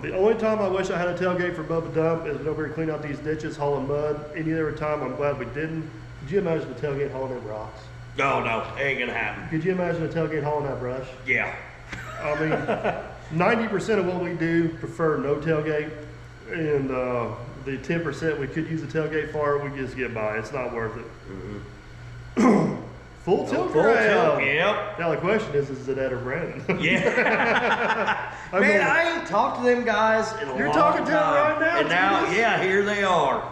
The only time I wish I had a tailgate for Bubba Dump is over here clean out these ditches, hauling mud. Any other time, I'm glad we didn't. Could you imagine a tailgate hauling in rocks? No, ain't gonna happen. Could you imagine a tailgate hauling that brush? Yeah. I mean, 90% of what we do prefer no tailgate, and the 10% we could use the tailgate for, we just get by. It's not worth it. Mm-hmm. Full tilt crowd. Yep. Now the question is it Ed or Brandon? Yeah. Man, I ain't talked to them guys in a long time. You're talking to them right now? And now, yeah, here they are.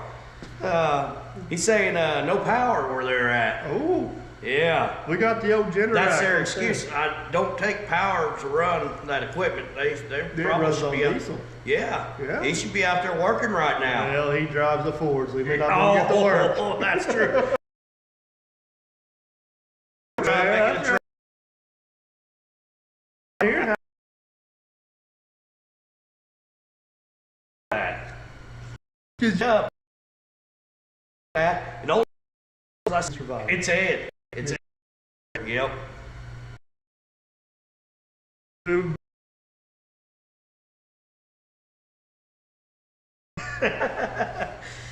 He's saying no power where they're at. Oh. Yeah. We got the old generator. That's their excuse. I don't take power to run that equipment. They probably should be diesel. Yeah. He should be out there working right now. Well, he drives the Fords. So he may not get to work. Oh, that's true. Good job. And all it's Ed. It's Ed. Yep.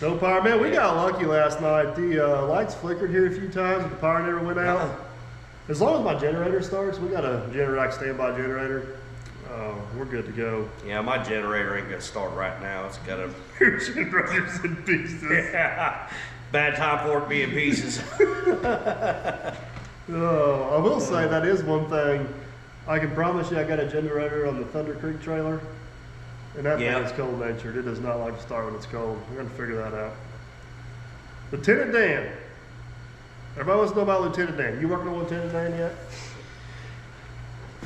No power, man. We got lucky last night. The lights flickered here a few times, but the power never went out. As long as my generator starts, we got a Generac standby generator. We're good to go. Yeah, my generator ain't gonna start right now. It's got a brothers in pieces. Yeah. Bad time for it to be in pieces. I will say that is one thing. I can promise you I got a generator on the Thunder Creek trailer. And that thing is cold natured. It does not like to start when it's cold. We're going to figure that out. Lieutenant Dan. Everybody wants to know about Lieutenant Dan. You working on Lieutenant Dan yet?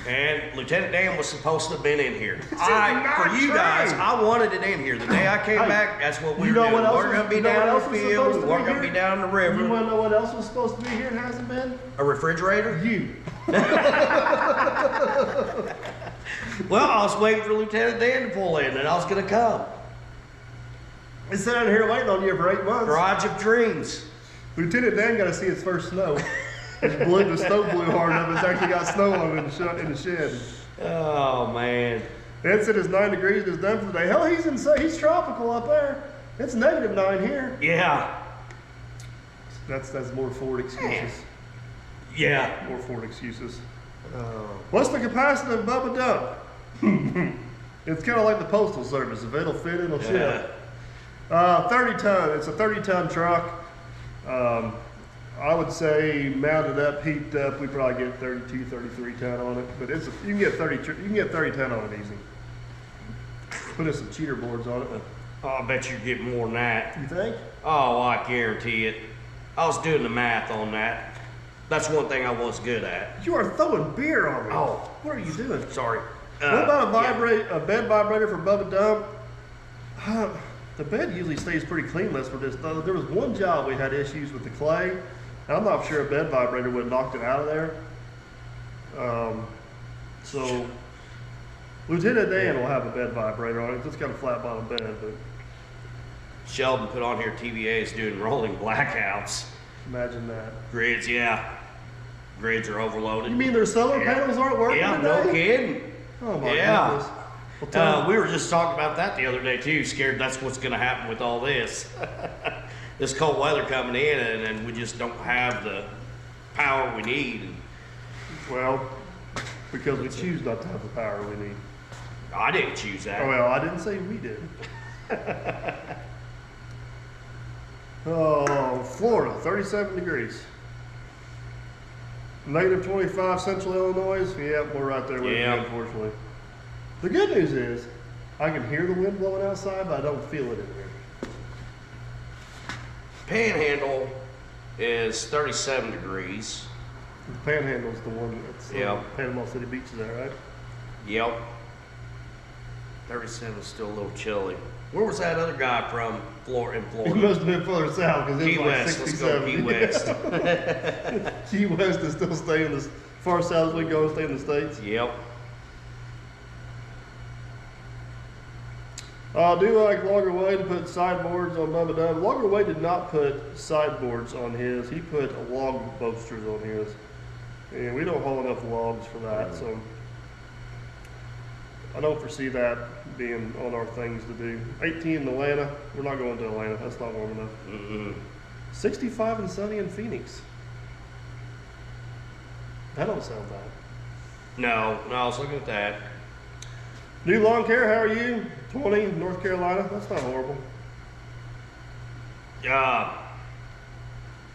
And Lieutenant Dan was supposed to have been in here. For you guys, I wanted it in here. The day I came back, that's what we were doing. We're going to be down in the field. We weren't going to be down in the river. You want to know what else was supposed to be here and hasn't been? A refrigerator? You. Well, I was waiting for Lieutenant Dan to pull in, and I was going to come. It's sitting here waiting on you for 8 months. Garage of dreams. Lieutenant Dan got to see his first snow. The snow blew hard enough. It's actually got snow on it in the shed. Oh, man. Ed said it's 9 degrees and it's done for the day. Hell, he's tropical up there. It's -9 here. Yeah. That's more Ford excuses. Yeah. More Ford excuses. What's the capacity of Bubba Dump? It's kind of like the Postal Service. If it'll fit, it'll ship. 30 ton. It's a 30-ton truck. I would say mounted up, heaped up, we probably get 32, 33 ton on it. But you can get 30 ton on it easy. Put in some cheater boards on it. Oh, I bet you get more than that. You think? Oh, I guarantee it. I was doing the math on that. That's one thing I was good at. You are throwing beer on me. Oh, what are you doing? Sorry. What about a bed vibrator for Bubba Dump? The bed usually stays pretty cleanless for this. There was one job we had issues with the clay. I'm not sure a bed vibrator would have knocked it out of there. So Lieutenant Dan will have a bed vibrator on it. It's got a flat bottom bed, but Sheldon put on here TVA is doing rolling blackouts. Imagine that. Grids, yeah. Grids are overloaded. You mean their solar panels aren't working today? No kidding. Oh my goodness. Well, we were just talking about that the other day too. Scared that's what's going to happen with all this. This cold weather coming in, and we just don't have the power we need. Well, because we choose not to have the power we need. I didn't choose that. Oh, well, I didn't say we did. Oh, Florida, 37 degrees. -25 Central Illinois. Yep, we're right there with you, unfortunately. The good news is, I can hear the wind blowing outside, but I don't feel it in here. Panhandle is 37 degrees. The Panhandle's the one that's Panama City Beach is there, right? Yep. 37 is still a little chilly. Where was that other guy from in Florida? He must have been further south because it was like West. 67. Let's go Key West. Key West is still staying as far south as we go and stay in the States. Yep. Do like Logger Wade put sideboards on Bubba Dub. Logger Wade did not put sideboards on his. He put log bolsters on his. And we don't haul enough logs for that, so I don't foresee that being on our things to do. 18 in Atlanta. We're not going to Atlanta. That's not warm enough. 65 and sunny in Phoenix. That don't sound bad. No, I was looking at that. New Lawn Care, how are you? 20, North Carolina. That's not horrible.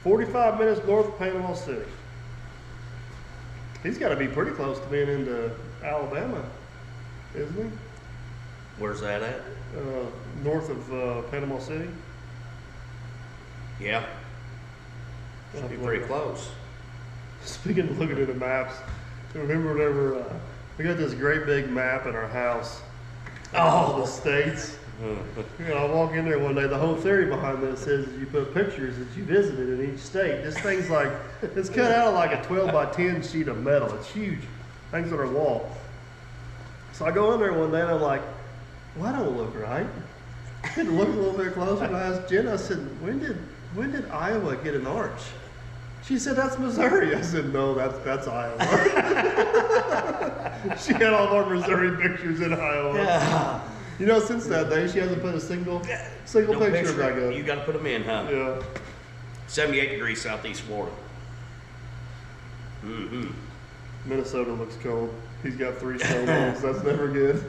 45 minutes north of Panama City. He's got to be pretty close to being into Alabama, isn't he? Where's that at? North of Panama City. Yeah. Should be pretty close. Speaking of looking at the maps, remember whenever we got this great big map in our house of all the states? You know, I walk in there one day, the whole theory behind this is you put pictures that you visited in each state. This thing's like, it's cut out of like a 12 by 10 sheet of metal. It's huge. Hangs on our wall. So I go in there one day and I'm like, well, that don't look right. I had to look a little bit closer and I asked Jen, I said, when did Iowa get an arch? She said, that's Missouri. I said, no, that's Iowa. She had all of our Missouri pictures in Iowa. Yeah. You know, since that day, she hasn't put a single picture back up. You got to put them in, huh? Yeah. 78 degrees southeast Florida. Minnesota looks cold. He's got 3 snowballs. That's never good.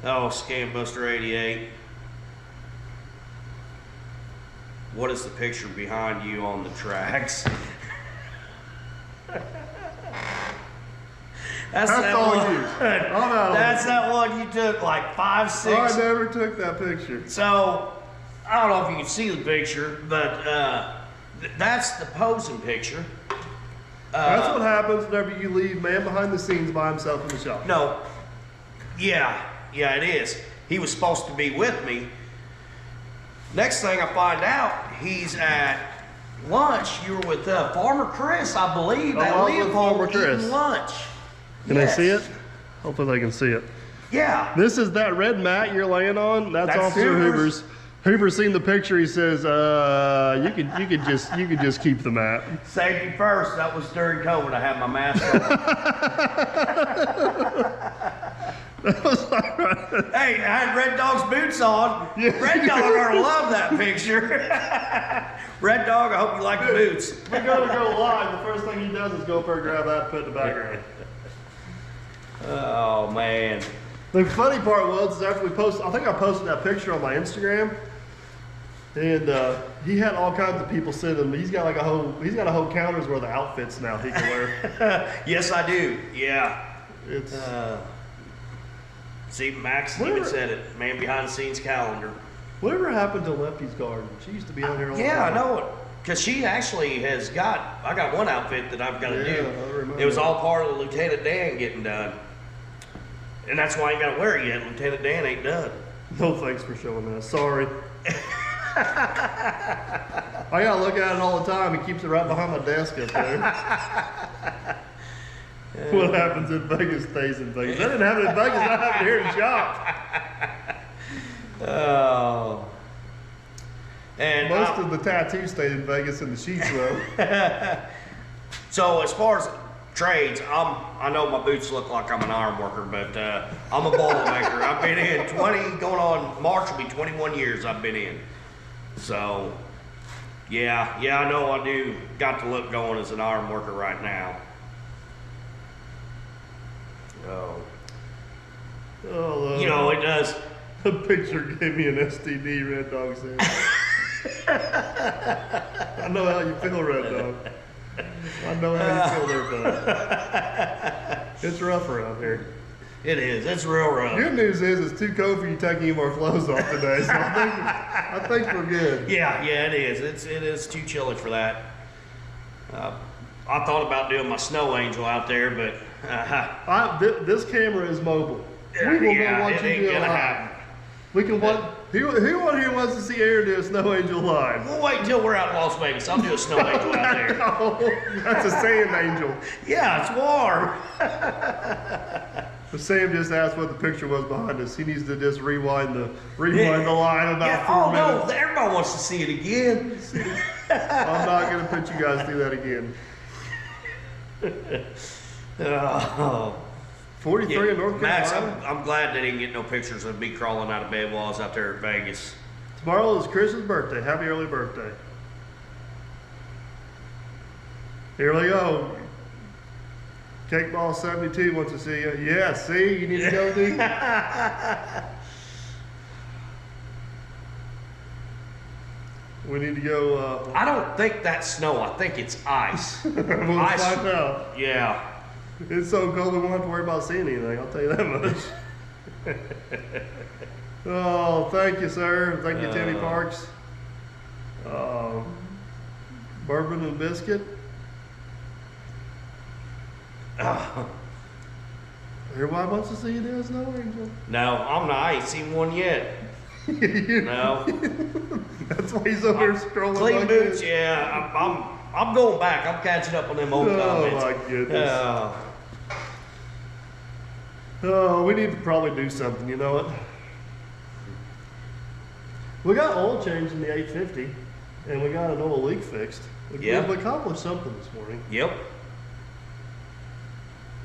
Oh, Scam Buster 88. What is the picture behind you on the tracks? That's all one. you. That's that one you took like 5, 6. Oh, I never took that picture. So, I don't know if you can see the picture, but that's the posing picture. That's what happens whenever you leave man behind the scenes by himself in the shop. No. Yeah, it is. He was supposed to be with me. Next thing I find out, he's at lunch. You were with Farmer Chris, I believe. I was with Farmer Chris. Eating lunch. Can they see it? Hopefully they can see it. Yeah. This is that red mat you're laying on. That's Officer Hoover's. Hoover's seen the picture. He says, "You could just keep the mat." Safety first. That was during COVID. I had my mask on. Hey, I had Red Dog's boots on. Yeah. Red Dog gonna love that picture. Red Dog, I hope you like the boots. We go live. The first thing he does is go up there, grab that, and put it in the background. Oh man. The funny part was after we posted, I think I posted that picture on my Instagram, and he had all kinds of people send him. He's got a whole counters worth of outfits now he can wear. Yes, I do. Yeah. It's. See, Max even said it. Man behind the scenes calendar. Whatever happened to Lefty's garden? She used to be on here all the time. Yeah, I know it. Because she actually has I got one outfit that I've got to do. I remember. It was all part of the Lieutenant Dan getting done. And that's why I ain't got to wear it yet. Lieutenant Dan ain't done. No thanks for showing that. Sorry. I got to look at it all the time. He keeps it right behind my desk up there. What happens in Vegas stays in Vegas. That didn't happen in Vegas. That happened here in the shop. Oh. And most of the tattoos stayed in Vegas in the sheets, though. So as far as trades, I know my boots look like I'm an iron worker, but I'm a bowl maker. I've been in 20, going on March will be 21 years I've been in. So, yeah, I know I do got the look going as an iron worker right now. Oh, you know, it does. The picture gave me an STD, Red Dog said. I know how you feel, Red Dog. I know how you feel there, bud. It's rough around here. It is. It's real rough. Good news is it's too cold for you taking any of our clothes off today, so I think we're good. Yeah, it is. It is too chilly for that. I thought about doing my snow angel out there, but this camera is mobile. We will not want you to do live. We can want. Who on here wants to see Aaron do a snow angel live? We'll wait until we're out in Las Vegas. I'll do a snow angel out there. No, that's a sand angel. Yeah, it's warm. But Sam just asked what the picture was behind us. He needs to just rewind the line about 4 minutes. No, everybody wants to see it again. I'm not gonna put you guys through that again. 43 in North Carolina. Max, I'm glad they didn't get no pictures of me crawling out of bed while I was out there at Vegas. Tomorrow is Chris's birthday. Happy early birthday. Here we go. Cake Ball 72 wants to see you. Yeah, see, you need to go do. We need to go. I don't think that's snow. I think it's ice. We'll find out. Yeah. It's so cold we won't have to worry about seeing anything. I'll tell you that much. Oh, thank you, sir. Thank you, Teddy Parks. Bourbon and biscuit. Everybody wants to see you do a snow angel. No, I ain't seen one yet. No. That's why he's over here scrolling. Clean like boots, this. yeah. I'm going back. I'm catching up on them old comments. Oh my goodness. Oh, we need to probably do something. You know what? We got oil change in the 850, and we got an oil leak fixed. We've accomplished something this morning. Yep.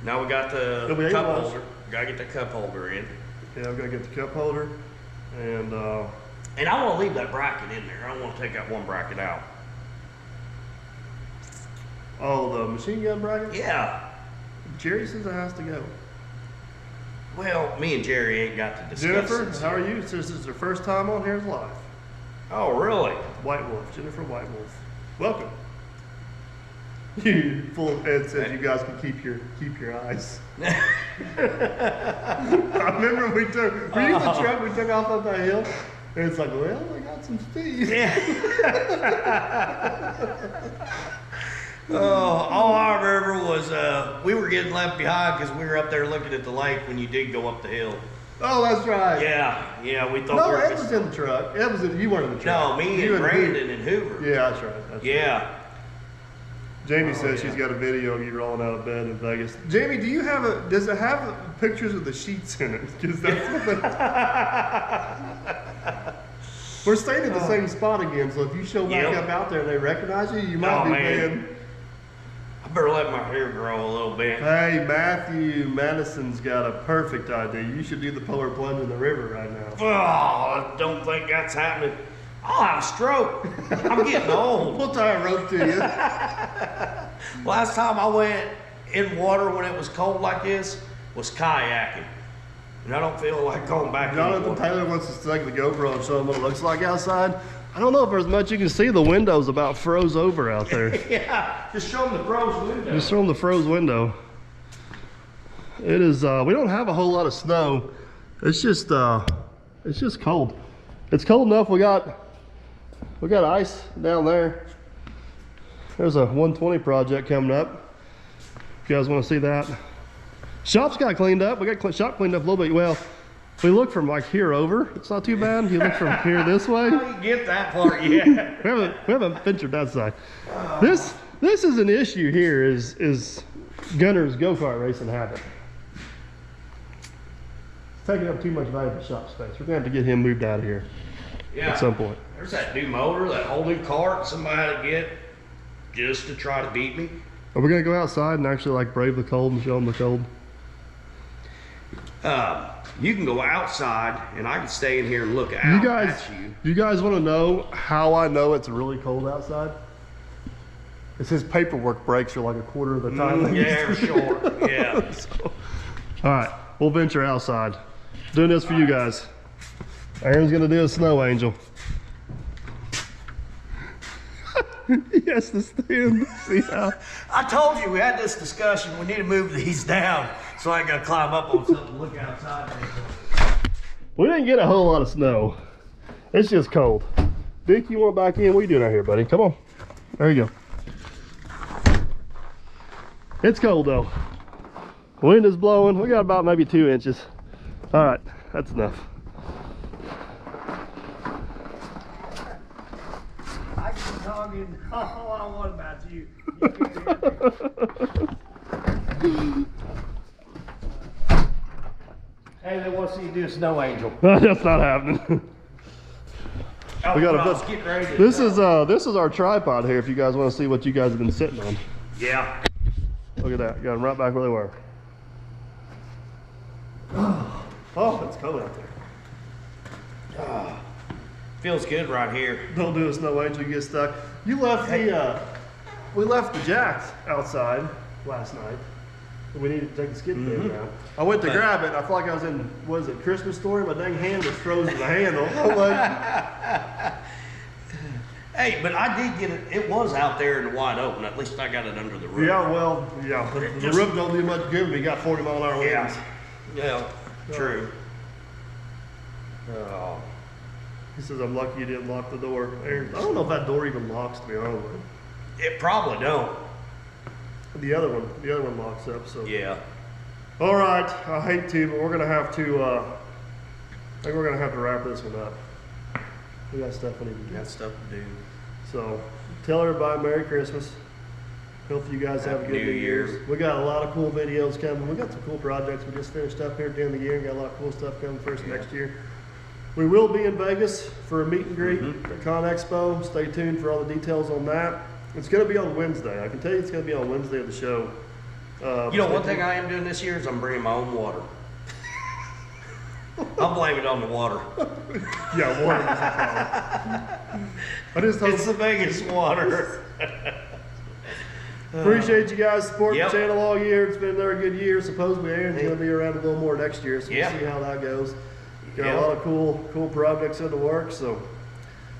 Now we got the cup holder. Gotta get the cup holder in. Yeah, I've got to get the cup holder, and I want to leave that bracket in there. I don't want to take that one bracket out. Oh, the machine gun bracket? Yeah. Jerry says it has to go. Well, me and Jerry ain't got to discuss Jennifer, this how yet. are you? This is her first time on Here's Live. Oh, really? White Wolf, Jennifer White Wolf. Welcome. You full Ed says you guys can keep your eyes. I remember we took the truck we took off up that hill, and it's like, well, I got some speed. Yeah. All I remember was we were getting left behind because we were up there looking at the lake when you did go up the hill. Oh, that's right. Yeah, we thought No, we were Ed was in the truck. You weren't in the truck. No, me You and Brandon and Hoover. Yeah, that's right. Yeah. Jamie says she's got a video of you rolling out of bed in Vegas. Jamie, does it have pictures of the sheets in it? Because that's we're staying at the same spot again, so if you show back up out there and they recognize you, you might be paying. I better let my hair grow a little bit. Hey, Matthew Madison's got a perfect idea. You should do the polar plunge in the river right now. Oh, I don't think that's happening. I'll have a stroke. I'm getting old. We'll tie a rope to you. Last time I went in water when it was cold like this was kayaking. And I don't feel like going back in Jonathan water. Taylor wants to take the GoPro and show him what it looks like outside. I don't know if there's much you can see. The window's about froze over out there. Yeah, just show them the froze window. Just show them the froze window. It is, we don't have a whole lot of snow. It's just cold. It's cold enough. We got ice down there. There's a 120 project coming up. If you guys want to see that. Shop's got cleaned up. We got shop cleaned up a little bit. Well, if we look from like here over, it's not too bad. You look from here this way. I didn't get that part yet. we haven't ventured that side. This is an issue here is Gunner's go-kart racing habit. It's taking up too much valuable shop space. We're gonna have to get him moved out of here at some point. There's that new motor, that whole new cart somebody had to get just to try to beat me. Are we gonna go outside and actually like brave the cold and show them the cold? You can go outside and I can stay in here and look out at you. You guys want to know how I know it's really cold outside? It's his paperwork breaks are like a quarter of the time. Yeah, sure. Yeah. So, all right, we'll venture outside. Doing this for you guys. Aaron's gonna do a snow angel. He has to stand. See how? I told you we had this discussion. We need to move these down so I ain't gotta climb up on something to look outside. We didn't get a whole lot of snow. It's just cold. Dick, you want back in? What are you doing out here, buddy? Come on. There you go. It's cold though. Wind is blowing. We got about maybe 2 inches. All right, that's enough. I can talk all I want about you. Hey, they want to see you do a snow angel. That's not happening. We got I was a getting ready to this is our tripod here. If you guys want to see what you guys have been sitting on, Yeah. look at that. Got them right back where they were. Oh, it's cold out there. Feels good right here. Don't do a snow angel, you get stuck. You left the we left the jacks outside last night. We needed to take the skid pan down. I went to grab it. I felt like I was in, what is it, Christmas Story? My dang hand was frozen to the handle. I'm like, Hey, but I did get it. It was out there in the wide open. At least I got it under the roof. yeah, well, yeah. The roof don't do much good when you got 40-mile-an-hour winds. Yeah. True. Oh. He says, I'm lucky you didn't lock the door. Aaron, I don't know if that door even locks, to be honest with you. It probably don't. The other one locks up, so. Yeah. All right, I hate to, but we're gonna have to, I think we're gonna have to wrap this one up. We got stuff we need to do. Got stuff to do. So, tell everybody Merry Christmas. Hope you guys have a good New New Year's. Year's. We got a lot of cool videos coming. We got some cool projects we just finished up here at the end of the year. Got a lot of cool stuff coming first next year. We will be in Vegas for a meet and greet at Con Expo. Stay tuned for all the details on that. It's going to be on Wednesday. I can tell you it's going to be on Wednesday of the show. You know, one thing I am doing this year is I'm bringing my own water. I'll blame it on the water. Yeah, water is a problem. I just hope It's the Vegas water. appreciate you guys supporting Yep. the channel all year. It's been another good year. Supposedly Aaron's going to be around a little more next year, so Yep. we'll see how that goes. Got Yep. a lot of cool projects in the works, so